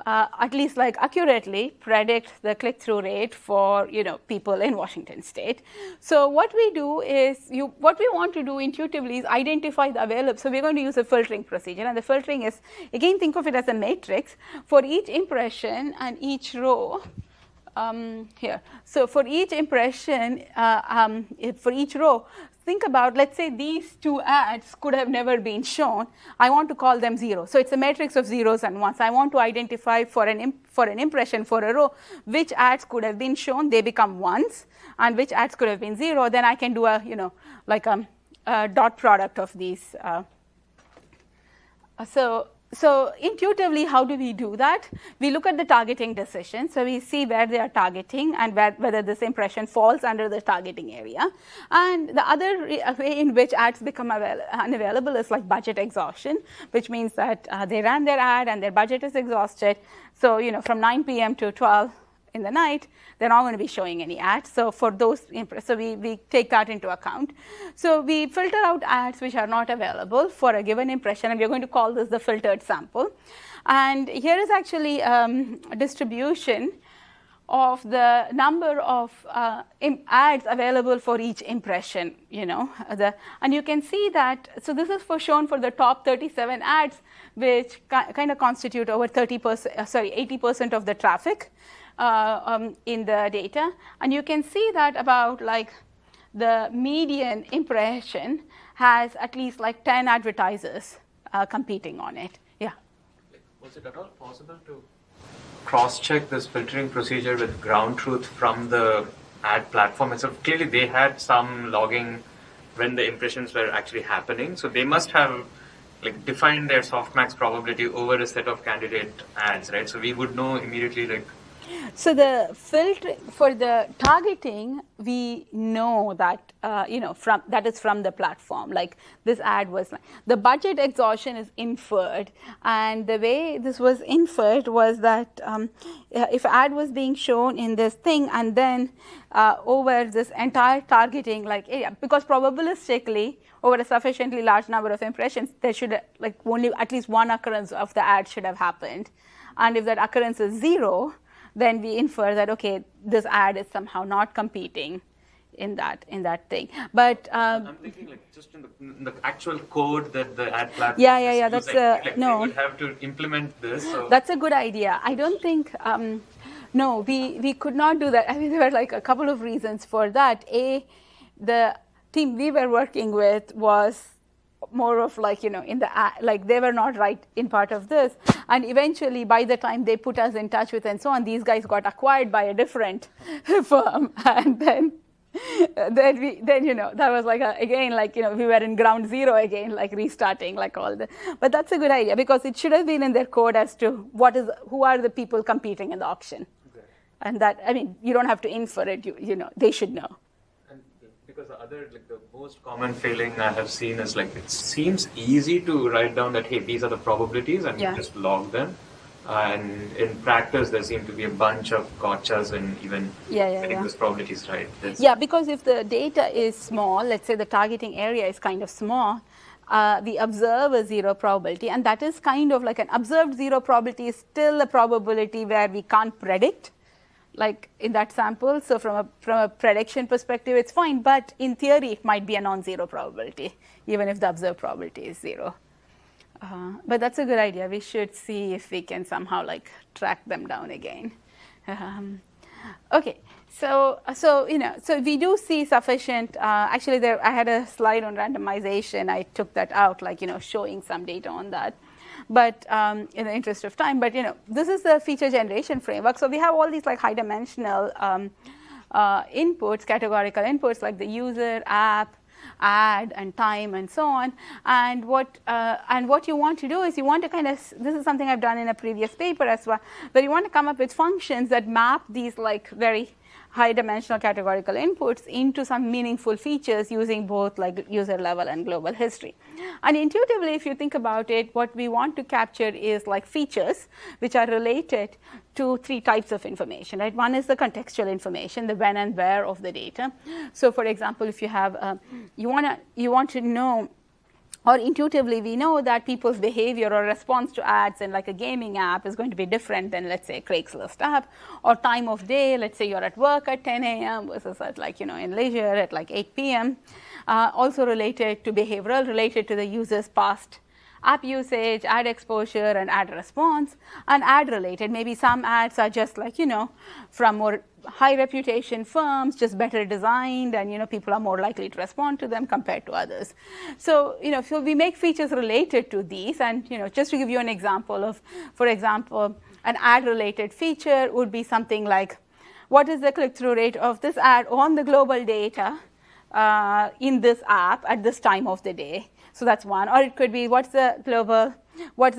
at least accurately predict the click-through rate for people in Washington state. So what we do is what we want to do intuitively is identify the available. So we're going to use a filtering procedure, and the filtering is, again, think of it as a matrix for each impression and each row. Here. So for each impression, for each row, think about, let's say these two ads could have never been shown. I want to call them 0. So it's a matrix of zeros and ones. I want to identify for an impression for a row which ads could have been shown. They become ones, and which ads could have been 0. Then I can do a a dot product of these. So intuitively, how do we do that? We look at the targeting decision. So we see where they are targeting and whether this impression falls under the targeting area. And the other way in which ads become unavailable is like budget exhaustion, which means that they ran their ad and their budget is exhausted. So from 9 p.m. to 12 in the night, they're not going to be showing any ads. So for those, so we take that into account. So we filter out ads which are not available for a given impression, and we're going to call this the filtered sample. And here is actually a distribution of the number of ads available for each impression, and you can see that, so this is shown for the top 37 ads, which kind of constitute over 80% of the traffic in the data, and you can see that about like the median impression has at least like 10 advertisers competing on it. Yeah. Was it at all possible to cross-check this filtering procedure with ground truth from the ad platform itself? Clearly, they had some logging when the impressions were actually happening, so they must have like defined their softmax probability over a set of candidate ads, right? So we would know immediately, like. So the filter for the targeting, we know that from that is from the platform. Like this ad was, the budget exhaustion is inferred, and the way this was inferred was that if ad was being shown in this thing, and then over this entire targeting like area, because probabilistically over a sufficiently large number of impressions, there should like only at least one occurrence of the ad should have happened, and if that occurrence is 0. Then we infer that okay, this ad is somehow not competing in that thing. But I'm thinking like just in the actual code that the ad platform. Yeah. That's no. We would have to implement this. So. That's a good idea. I don't think. No, we could not do that. I mean, there were like a couple of reasons for that. The team we were working with was more of like in the like they were not right in part of this, and eventually by the time they put us in touch with and so on, these guys got acquired by a different firm, and then that was like again like we were in ground zero again, like restarting like all the. But that's a good idea, because it should have been in their code as to who are the people competing in the auction. Okay. And that, I mean, you don't have to infer it, they should know. Because the most common failing I have seen is like it seems easy to write down that hey, these are the probabilities, and you just log them. And in practice, there seem to be a bunch of gotchas in even getting those probabilities right. Because if the data is small, let's say the targeting area is kind of small, we observe a 0 probability, and that is kind of like an observed 0 probability is still a probability where we can't predict. Like in that sample, so from a prediction perspective, it's fine. But in theory, it might be a non-zero probability, even if the observed probability is 0. But that's a good idea. We should see if we can somehow like track them down again. Okay, so we do see sufficient. Actually, I had a slide on randomization. I took that out, like showing some data on that. But in the interest of time, but this is the feature generation framework. So we have all these like high dimensional inputs, categorical inputs like the user, app, ad, and time, and so on. And what you want to do is you want to kind of, this is something I've done in a previous paper as well, but you want to come up with functions that map these like very high dimensional categorical inputs into some meaningful features using both like user level and global history. And intuitively, if you think about it, what we want to capture is like features which are related to 3 types of information, right? One is the contextual information, the when and where of the data. So for example, if you have, you want to know, or intuitively we know that people's behavior or response to ads in like a gaming app is going to be different than, let's say, a Craigslist app, or time of day, let's say you're at work at 10 a.m. versus at like, in leisure at like 8 p.m. Also related to behavioral, related to the user's past app usage, ad exposure, and ad response, and ad related. Maybe some ads are just like, from more high reputation firms, just better designed, and people are more likely to respond to them compared to others. So so we make features related to these, and just to give you an example of, for example, an ad related feature would be something like, what is the click-through rate of this ad on the global data in this app at this time of the day? So that's one. Or it could be, what's the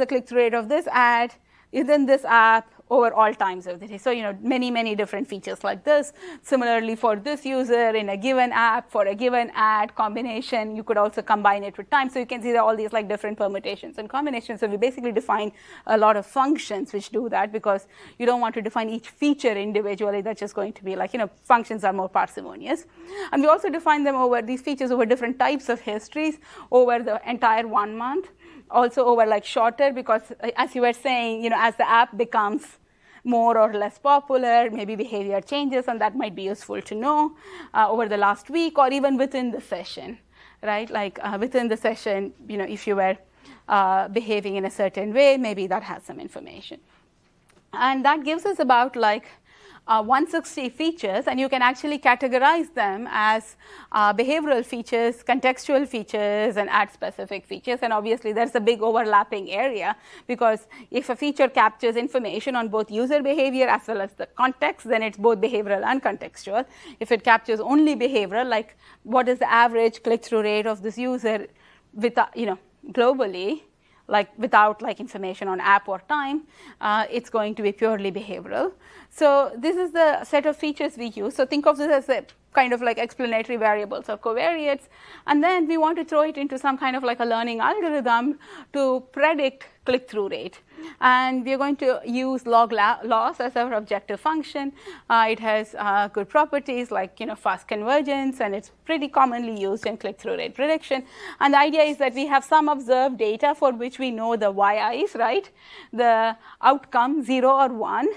click-through rate of this ad within this app over all times of the day? So, many different features like this. Similarly, for this user in a given app, for a given ad combination, you could also combine it with time. So you can see that all these like different permutations and combinations. So we basically define a lot of functions which do that, because you don't want to define each feature individually. That's just going to be like, functions are more parsimonious. And we also define them over these features over different types of histories over the entire 1 month. Also over like shorter, because as you were saying, as the app becomes more or less popular, maybe behavior changes, and that might be useful to know over the last week, or even within the session, right? Like within the session, if you were behaving in a certain way, maybe that has some information. And that gives us about like 160 features, and you can actually categorize them as behavioral features, contextual features, and ad-specific features. And obviously, there's a big overlapping area, because if a feature captures information on both user behavior as well as the context, then it's both behavioral and contextual. If it captures only behavioral, like what is the average click-through rate of this user globally, like without like information on app or time, it's going to be purely behavioral. So this is the set of features we use. So think of this as a kind of like explanatory variables or covariates, and then we want to throw it into some kind of like a learning algorithm to predict click-through rate. And we are going to use log loss as our objective function. It has good properties like fast convergence, and it's pretty commonly used in click-through rate prediction. And the idea is that we have some observed data for which we know the yi's, right? The outcome 0 or 1.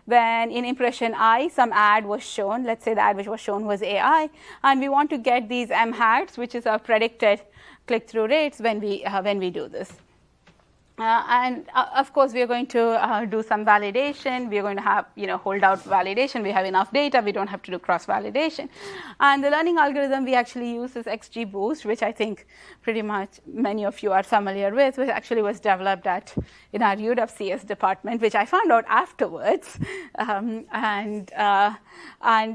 When in impression I, some ad was shown, let's say the ad which was shown was AI, and we want to get these m hats, which is our predicted click-through rates when we do this. And of course, we are going to do some validation. We are going to have holdout validation. We have enough data. We don't have to do cross-validation. And the learning algorithm we actually use is XGBoost, which I think pretty much many of you are familiar with, which actually was developed in our UW-CS department, which I found out afterwards. And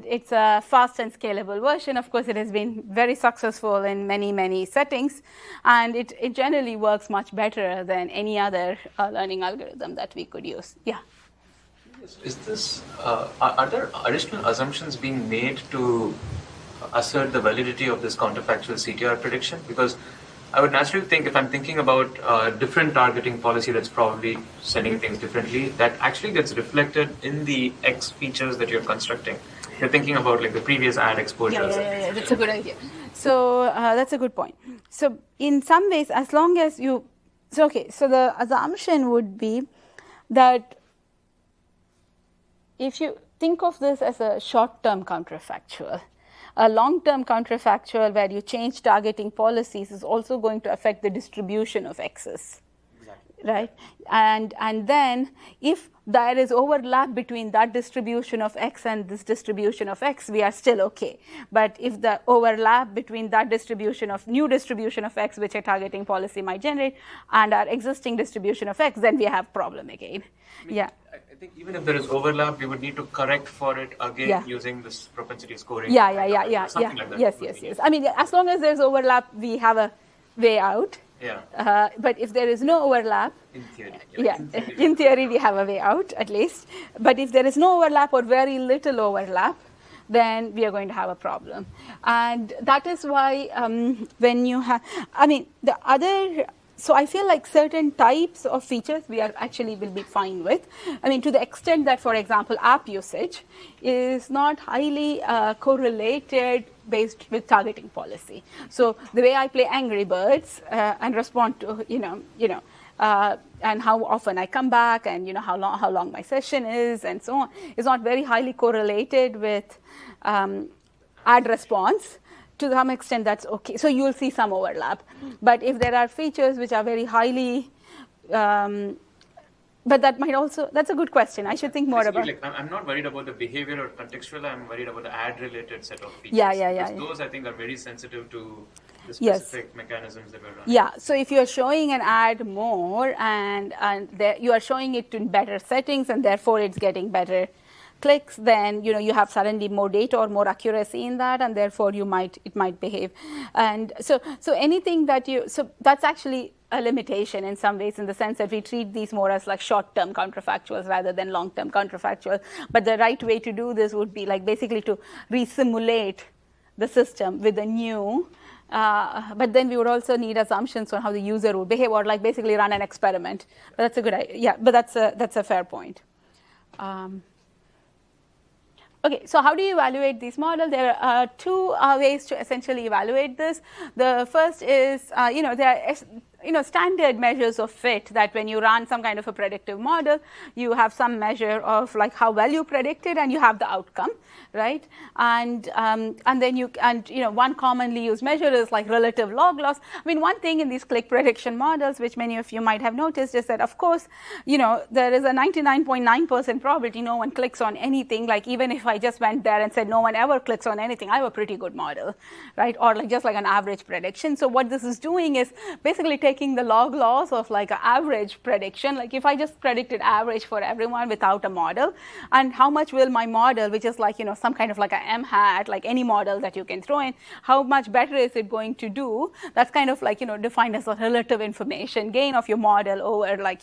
it's a fast and scalable version. Of course, it has been very successful in many, many settings, and it generally works much better than any other learning algorithm that we could use. Yeah. Is this are there additional assumptions being made to assert the validity of this counterfactual CTR prediction? Because I would naturally think, if I'm thinking about different targeting policy that's probably sending things differently, that actually gets reflected in the X features that you're constructing. You're thinking about like the previous ad exposures. Yeah, that's a good idea. So that's a good point. So in some ways, as long as you so the assumption would be that if you think of this as a short-term counterfactual, a long-term counterfactual where you change targeting policies is also going to affect the distribution of X's. Right? And then if there is overlap between that distribution of X and this distribution of X, we are still okay. But if the overlap between that new distribution of X, which a targeting policy might generate, and our existing distribution of X, then we have problem again. Yeah. I think even if there is overlap, we would need to correct for it again using this propensity scoring. Yeah. Something like that. Yes. I mean, as long as there's overlap, we have a way out. Yeah. But if there is no overlap, in theory, in theory we have a way out at least. But if there is no overlap or very little overlap, then we are going to have a problem. And that is why when you have, so I feel like certain types of features we are actually will be fine with. I mean, to the extent that, for example, app usage is not highly correlated based with targeting policy. So the way I play Angry Birds and respond to, and how often I come back, and how long my session is, and so on, is not very highly correlated with ad response. To some extent, that's okay. So you will see some overlap. But if there are features which are very highly, but that might also, that's a good question. I should think more about. Like, I'm not worried about the behavior or contextual. I'm worried about the ad-related set of features. Yeah. Those, I think, are very sensitive to the specific mechanisms that we're running. Yeah. So if you're showing an ad more, and you are showing it in better settings, and therefore it's getting better clicks, then you have suddenly more data or more accuracy in that, and therefore it might behave. And so anything that that's actually a limitation in some ways, in the sense that we treat these more as like short-term counterfactuals rather than long-term counterfactuals. But the right way to do this would be like basically to re-simulate the system with a new. But then we would also need assumptions on how the user would behave, or like basically run an experiment. But that's a good idea. Yeah, but that's a fair point. Okay, so how do you evaluate these models? There are two ways to essentially evaluate this. The first is, standard measures of fit that when you run some kind of a predictive model, you have some measure of like how well you predicted and you have the outcome, right? And then one commonly used measure is like relative log loss. I mean, one thing in these click prediction models, which many of you might have noticed, is that of course, there is a 99.9% probability no one clicks on anything. Like even if I just went there and said no one ever clicks on anything, I have a pretty good model, right? Or like just like an average prediction. So what this is doing is basically taking the log loss of like an average prediction. Like if I just predicted average for everyone without a model, and how much will my model, which is like, some kind of like a M hat, like any model that you can throw in, how much better is it going to do? That's kind of like, defined as a relative information gain of your model over like,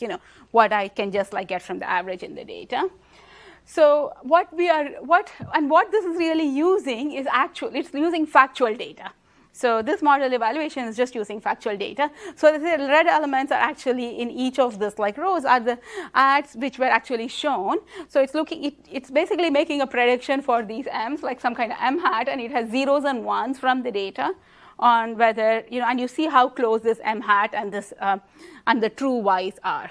what I can just like get from the average in the data. So what this is really using is it's using factual data. So this model evaluation is just using factual data. So the red elements are actually in each of this like rows are the ads which were actually shown. So it's basically making a prediction for these M's, like some kind of M hat, and it has zeros and ones from the data on whether, and you see how close this M hat and this and the true Y's are.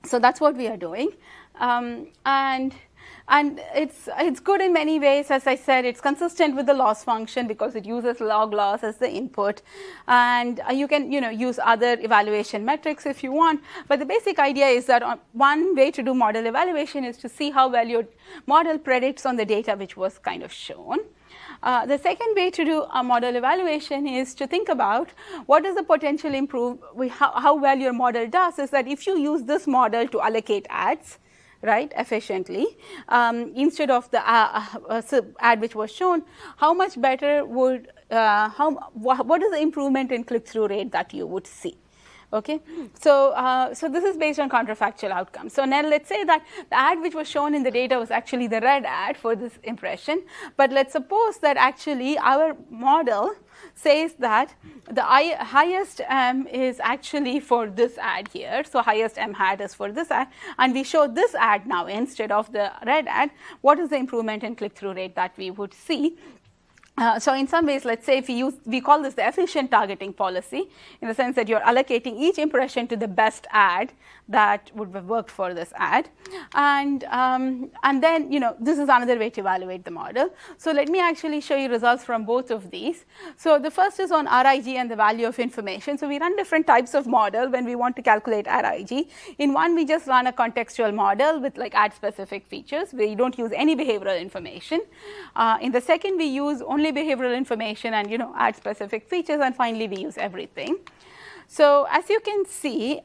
So that's what we are doing. And it's good in many ways. As I said, it's consistent with the loss function because it uses log loss as the input. And you can use other evaluation metrics if you want. But the basic idea is that one way to do model evaluation is to see how well your model predicts on the data which was kind of shown. The second way to do a model evaluation is to think about what is the potential how well your model does, is that if you use this model to allocate ads, right, efficiently, instead of the ad which was shown, how much better would, what is the improvement in click-through rate that you would see? Okay, so this is based on counterfactual outcomes. So now let's say that the ad which was shown in the data was actually the red ad for this impression, but let's suppose that actually our model says that the highest M is actually for this ad here. So highest M hat is for this ad, and we show this ad now instead of the red ad. What is the improvement in click-through rate that we would see? So in some ways, let's say if we call this the efficient targeting policy, in the sense that you're allocating each impression to the best ad that would have worked for this ad. And then, this is another way to evaluate the model. So let me actually show you results from both of these. So the first is on RIG and the value of information. So we run different types of model when we want to calculate RIG. In one, we just run a contextual model with like ad specific features. We don't use any behavioral information. In the second, we use only behavioral information and ad specific features, and finally we use everything. So as you can see,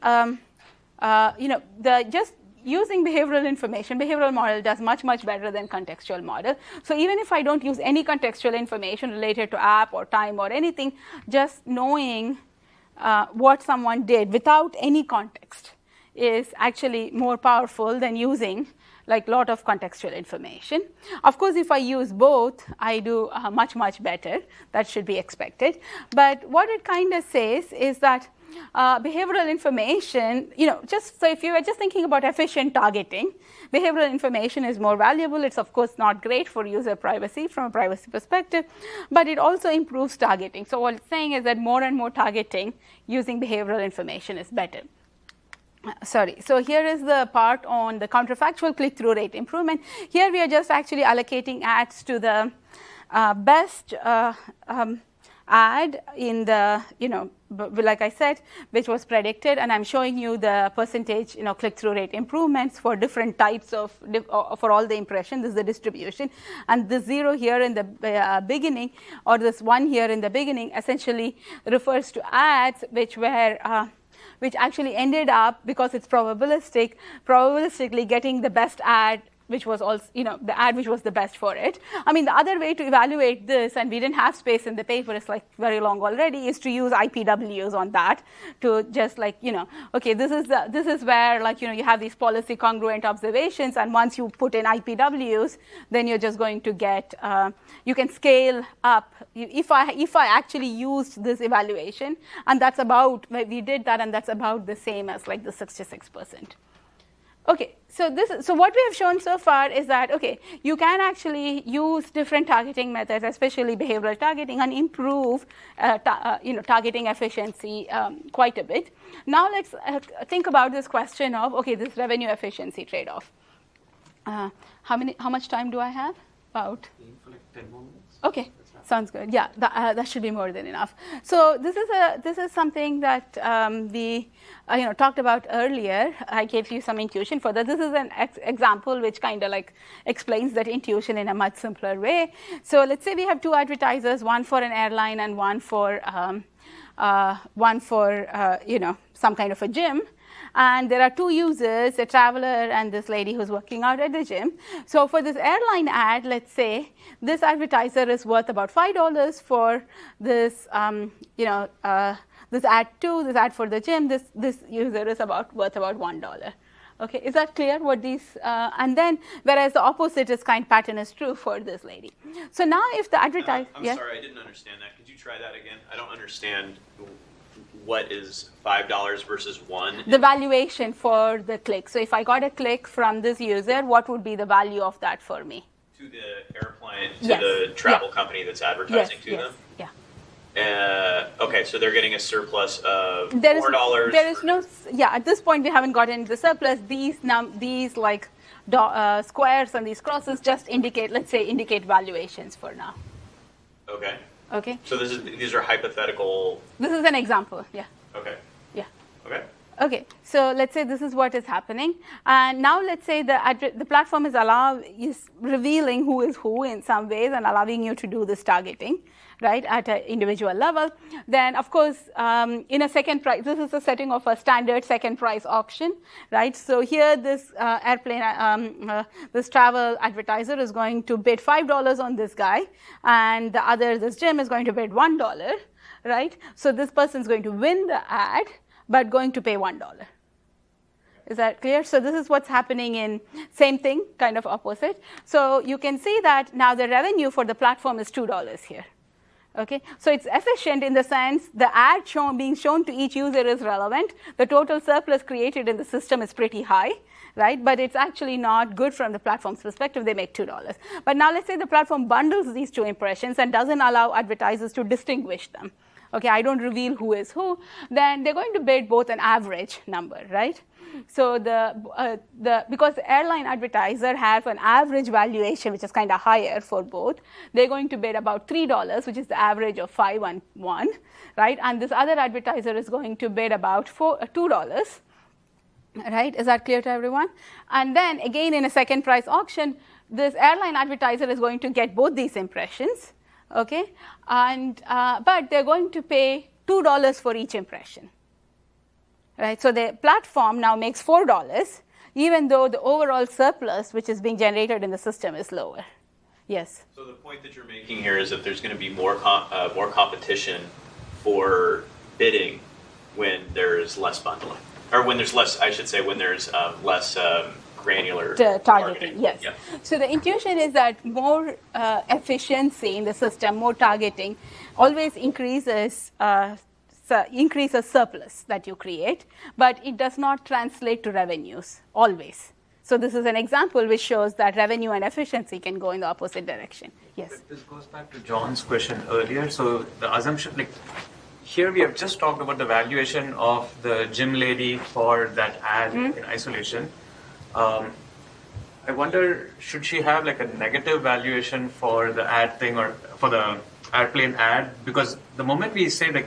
just using behavioral information, behavioral model does much better than contextual model. So even if I don't use any contextual information related to app or time or anything, just knowing what someone did without any context is actually more powerful than using like a lot of contextual information. Of course, if I use both, I do much better. That should be expected. But what it kind of says is that behavioral information, just so if you were just thinking about efficient targeting, behavioral information is more valuable. It's of course not great for user privacy from a privacy perspective, but it also improves targeting. So what it's saying is that more and more targeting using behavioral information is better. So here is the part on the counterfactual click-through rate improvement. Here we are just actually allocating ads to the best ad in the, like I said, which was predicted, and I'm showing you the percentage, click-through rate improvements for different types of, for all the impressions. This is the distribution, and the 0 here in the beginning, or this 1 here in the beginning, essentially refers to ads which were which actually ended up, because it's probabilistically getting the best ad, which was also, the ad which was the best for it. I mean, the other way to evaluate this, and we didn't have space in the paper, it's like very long already, is to use IPWs on that to just like, okay, this is where like, you have these policy congruent observations, and once you put in IPWs, then you're just going to get, you can scale up. If I actually used this evaluation, and that's about, we did that, and that's about the same as like the 66%. Okay, so what we have shown so far is that, okay, you can actually use different targeting methods, especially behavioral targeting, and improve targeting efficiency quite a bit. Now let's think about this question of, okay, this revenue efficiency trade-off. How much time do I have? About? For like 10 more minutes. Okay. Sounds good. Yeah, that should be more than enough. So this is something that we talked about earlier. I gave you some intuition for that. This is an example which kind of like explains that intuition in a much simpler way. So let's say we have two advertisers, one for an airline and one for some kind of a gym. And there are two users, a traveler and this lady who's working out at the gym. So for this airline ad, let's say this advertiser is worth about $5 for this, this ad 2, this ad for the gym. This user is worth about $1. Okay, is that clear? What these and then whereas the opposite is pattern is true for this lady. So now if the advertiser, I'm sorry, I didn't understand that. Could you try that again? I don't understand. What is $5 versus $1? The valuation for the click. So if I got a click from this user, what would be the value of that for me? To the airplane, to Yes. the travel company that's advertising to yes. them? Yeah. Okay, so they're getting a surplus of There is $4. There is no. Yeah, at this point we haven't gotten the surplus. These squares and these crosses just indicate valuations for now. Okay. Okay. So these are hypothetical. This is an example. Yeah. Okay. Yeah. Okay. Okay, so let's say this is what is happening, and now let's say the platform is revealing who is who in some ways and allowing you to do this targeting, right, at an individual level. Then, of course, in a second price, this is a setting of a standard second price auction, right? So here, this this travel advertiser is going to bid $5 on this guy, and this gym is going to bid $1, right? So this person is going to win the ad, but going to pay $1. Is that clear? So this is what's happening in same thing, kind of opposite. So you can see that now the revenue for the platform is $2 here. Okay, so it's efficient in the sense the ad being shown to each user is relevant. The total surplus created in the system is pretty high, right? But it's actually not good from the platform's perspective. They make $2. But now let's say the platform bundles these two impressions and doesn't allow advertisers to distinguish them. Okay, I don't reveal who is who. Then they're going to bid both an average number, right? So because the airline advertiser has an average valuation which is kind of higher for both, they're going to bid about $3, which is the average of 5 and 1, right? And this other advertiser is going to bid about $2, right? Is that clear to everyone? And then again in a second price auction, this airline advertiser is going to get both these impressions, okay? And but they're going to pay $2 for each impression. Right, so the platform now makes $4, even though the overall surplus, which is being generated in the system, is lower. Yes. So the point that you're making here is that there's going to be more competition for bidding when there's less bundling, or when there's less. I should say when there's less granular targeting. Yes. Yeah. So the intuition is that more efficiency in the system, more targeting, always increases surplus that you create, but it does not translate to revenues, always. So this is an example which shows that revenue and efficiency can go in the opposite direction. Yes? But this goes back to John's question earlier. So the assumption, here we have just talked about the valuation of the gym lady for that ad in isolation. I wonder, should she have a negative valuation for the ad thing or for the airplane ad? Because the moment we say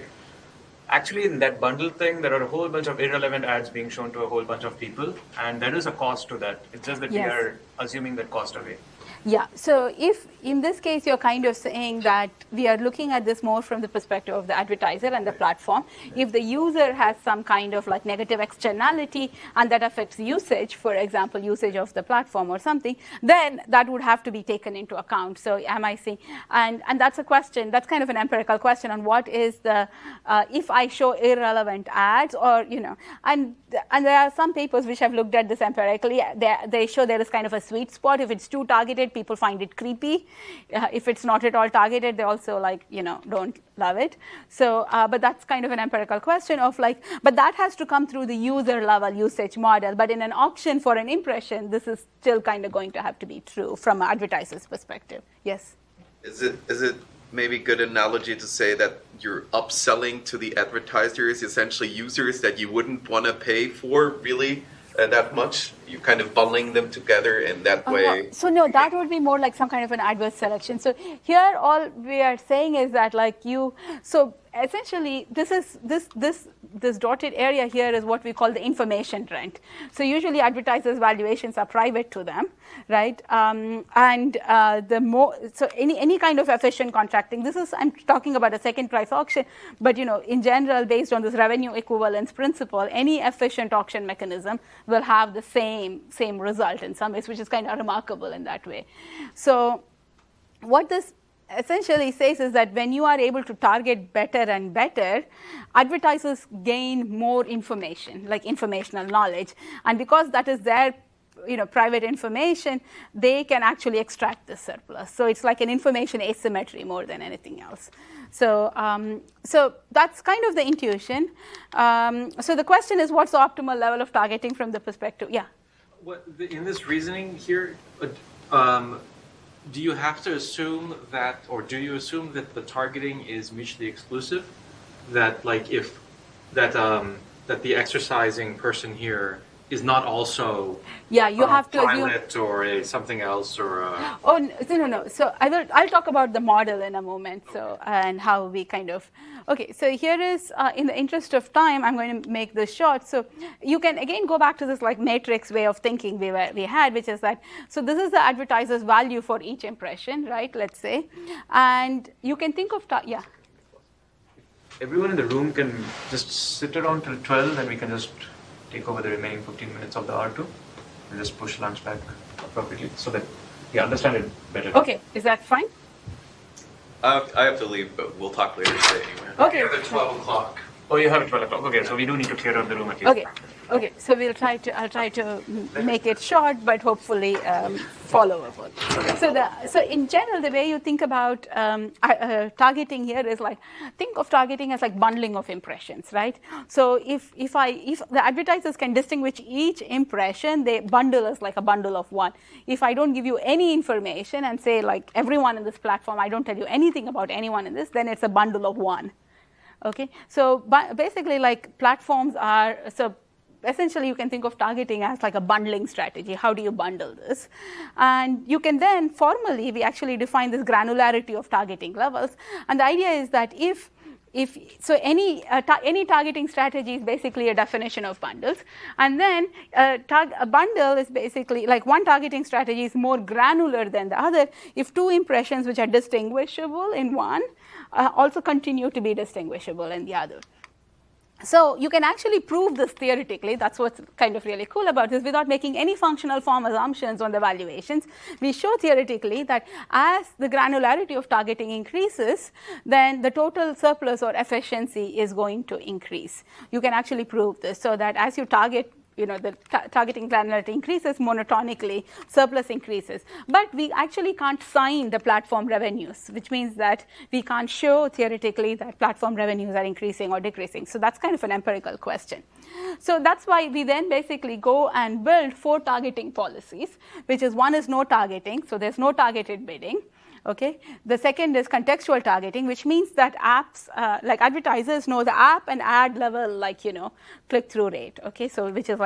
actually, in that bundle thing, there are a whole bunch of irrelevant ads being shown to a whole bunch of people, and there is a cost to that. It's just that we are assuming that cost away. Yeah, so if in this case you're kind of saying that we are looking at this more from the perspective of the advertiser and the platform, if the user has some kind of negative externality and that affects usage, for example, usage of the platform or something, then that would have to be taken into account. So am I saying, and that's a question, that's kind of an empirical question on what is the, if I show irrelevant ads or, and there are some papers which have looked at this empirically, they show there is kind of a sweet spot. If it's too targeted targeted, people find it creepy. If it's not at all targeted, they also don't love it. So, but that's kind of an empirical question of but that has to come through the user level usage model. But in an option for an impression, this is still kind of going to have to be true from an advertiser's perspective. Yes? Is it maybe good analogy to say that you're upselling to the advertisers, essentially users that you wouldn't want to pay for really that much? You're kind of bundling them together in that way. So no, that would be more like some kind of an adverse selection. So here all we are saying is that so essentially this dotted area here is what we call the information rent. So usually advertisers' valuations are private to them, right? So any kind of efficient contracting, I'm talking about a second price auction, but in general, based on this revenue equivalence principle, any efficient auction mechanism will have the same result in some ways, which is kind of remarkable in that way. So what this essentially says is that when you are able to target better and better, advertisers gain more information, like informational knowledge. And because that is their private information, they can actually extract the surplus. So it's like an information asymmetry more than anything else. So so that's kind of the intuition. So the question is, what's the optimal level of targeting from the perspective? Yeah. In this reasoning here, do you have to assume that, or do you assume that the targeting is mutually exclusive? That that the exercising person here is not also you have to pilot assume, or something else or a... Oh no. So I'll talk about the model in a moment. So and how we kind of So here is in the interest of time, I'm going to make this short. So you can again go back to this matrix way of thinking we had, which is that this is the advertiser's value for each impression, right? Let's say, and you can think of Everyone in the room can just sit around till 12, and we can just take over the remaining 15 minutes of the R2 and just push lunch back appropriately so that we understand it better. Okay, is that fine? I have to leave, but we'll talk later today anyway. Okay. At 12 o'clock. Oh, you have it 12 o'clock. Okay, so we do need to clear out the room at least. Okay. So I'll try to make it short, but hopefully followable. So in general, the way you think about targeting here is think of targeting as bundling of impressions, right? So if the advertisers can distinguish each impression, they bundle as a bundle of one. If I don't give you any information and say everyone in this platform, I don't tell you anything about anyone in this, then it's a bundle of one. Okay, so basically platforms are, so essentially you can think of targeting as a bundling strategy. How do you bundle this? And you can then formally, we actually define this granularity of targeting levels. And the idea is that any targeting strategy is basically a definition of bundles. And then a bundle is basically one targeting strategy is more granular than the other if two impressions which are distinguishable in one also continue to be distinguishable in the other. So you can actually prove this theoretically. That's what's kind of really cool about this. Without making any functional form assumptions on the valuations, we show theoretically that as the granularity of targeting increases, then the total surplus or efficiency is going to increase. You can actually prove this so that as you target, the targeting granularity increases monotonically, surplus increases. But we actually can't sign the platform revenues, which means that we can't show theoretically that platform revenues are increasing or decreasing. So that's kind of an empirical question. So that's why we then basically go and build 4 targeting policies, which is one is no targeting, so there's no targeted bidding. Okay. The second is contextual targeting, which means that apps, advertisers know the app and ad level, click-through rate. Okay. So which is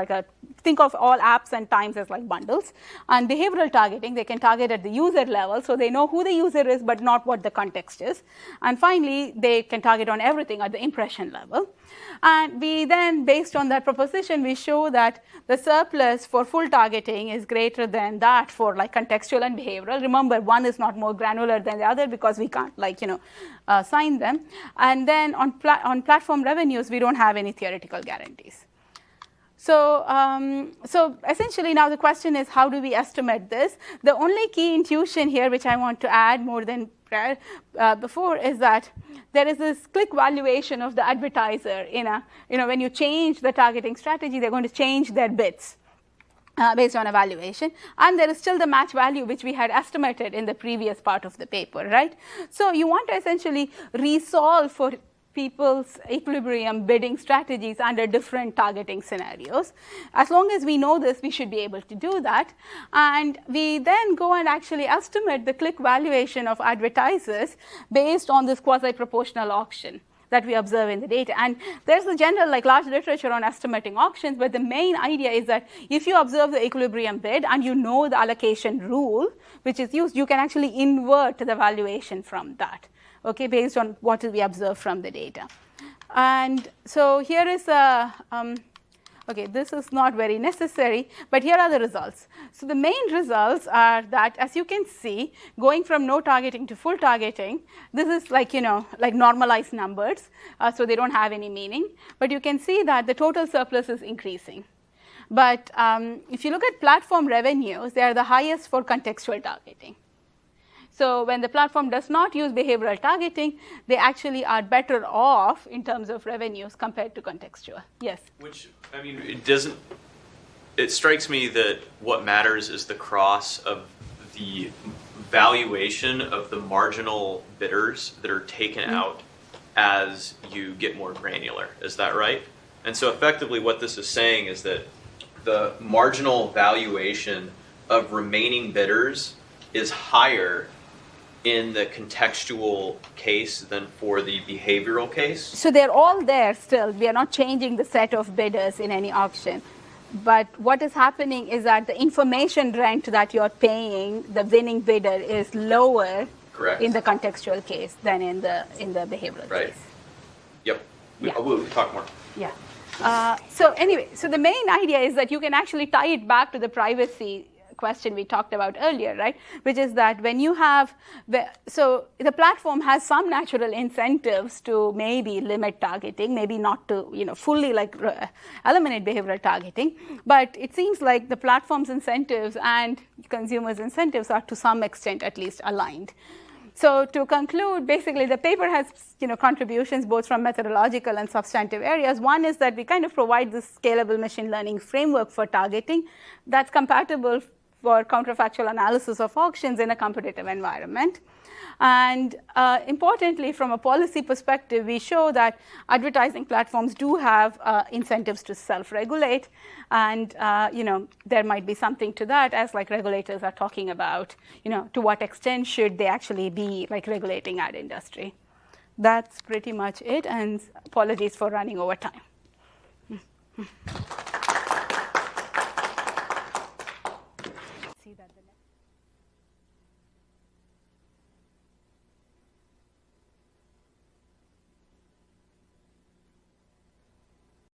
think of all apps and times as bundles. And behavioral targeting, they can target at the user level, so they know who the user is, but not what the context is. And finally, they can target on everything at the impression level. And we then, based on that proposition, we show that the surplus for full targeting is greater than that for contextual and behavioral. Remember, one is not more granular than the other because we can't sign them. And then on platform revenues, we don't have any theoretical guarantees. So essentially now the question is, how do we estimate this? The only key intuition here, which I want to add more than before, is that there is this click valuation of the advertiser when you change the targeting strategy, they're going to change their bids. based on evaluation, and there is still the match value which we had estimated in the previous part of the paper, right? So you want to essentially resolve for people's equilibrium bidding strategies under different targeting scenarios. As long as we know this, we should be able to do that. And we then go and actually estimate the click valuation of advertisers based on this quasi-proportional auction that we observe in the data. And there's a general large literature on estimating auctions, but the main idea is that if you observe the equilibrium bid and you know the allocation rule which is used, you can actually invert the valuation from that, okay, based on what we observe from the data. And so here is a, okay, this is not very necessary, but here are the results. So the main results are that, as you can see, going from no targeting to full targeting, this is like normalized numbers, so they don't have any meaning. But you can see that the total surplus is increasing. But if you look at platform revenues, they are the highest for contextual targeting. So when the platform does not use behavioral targeting, they actually are better off in terms of revenues compared to contextual. Yes? Which, I mean, it strikes me that what matters is the cross of the valuation of the marginal bidders that are taken out as you get more granular. Is that right? And so effectively what this is saying is that the marginal valuation of remaining bidders is higher in the contextual case than for the behavioral case? So they're all there still. We are not changing the set of bidders in any auction. But what is happening is that the information rent that you're paying the winning bidder is lower Correct. In the contextual case than in the behavioral Right. case. Yep. Yeah. We'll talk more. Yeah. So anyway, so the main idea is that you can actually tie it back to the privacy question we talked about earlier, right? Which is that when you have, so the platform has some natural incentives to maybe limit targeting, maybe not to fully eliminate behavioral targeting, but it seems like the platform's incentives and consumers' incentives are to some extent at least aligned. So to conclude, basically the paper has contributions both from methodological and substantive areas. One is that we kind of provide this scalable machine learning framework for targeting that's compatible for counterfactual analysis of auctions in a competitive environment. And importantly, from a policy perspective, we show that advertising platforms do have incentives to self-regulate, and there might be something to that, as regulators are talking about, to what extent should they actually be regulating ad industry. That's pretty much it, and apologies for running over time. See that the next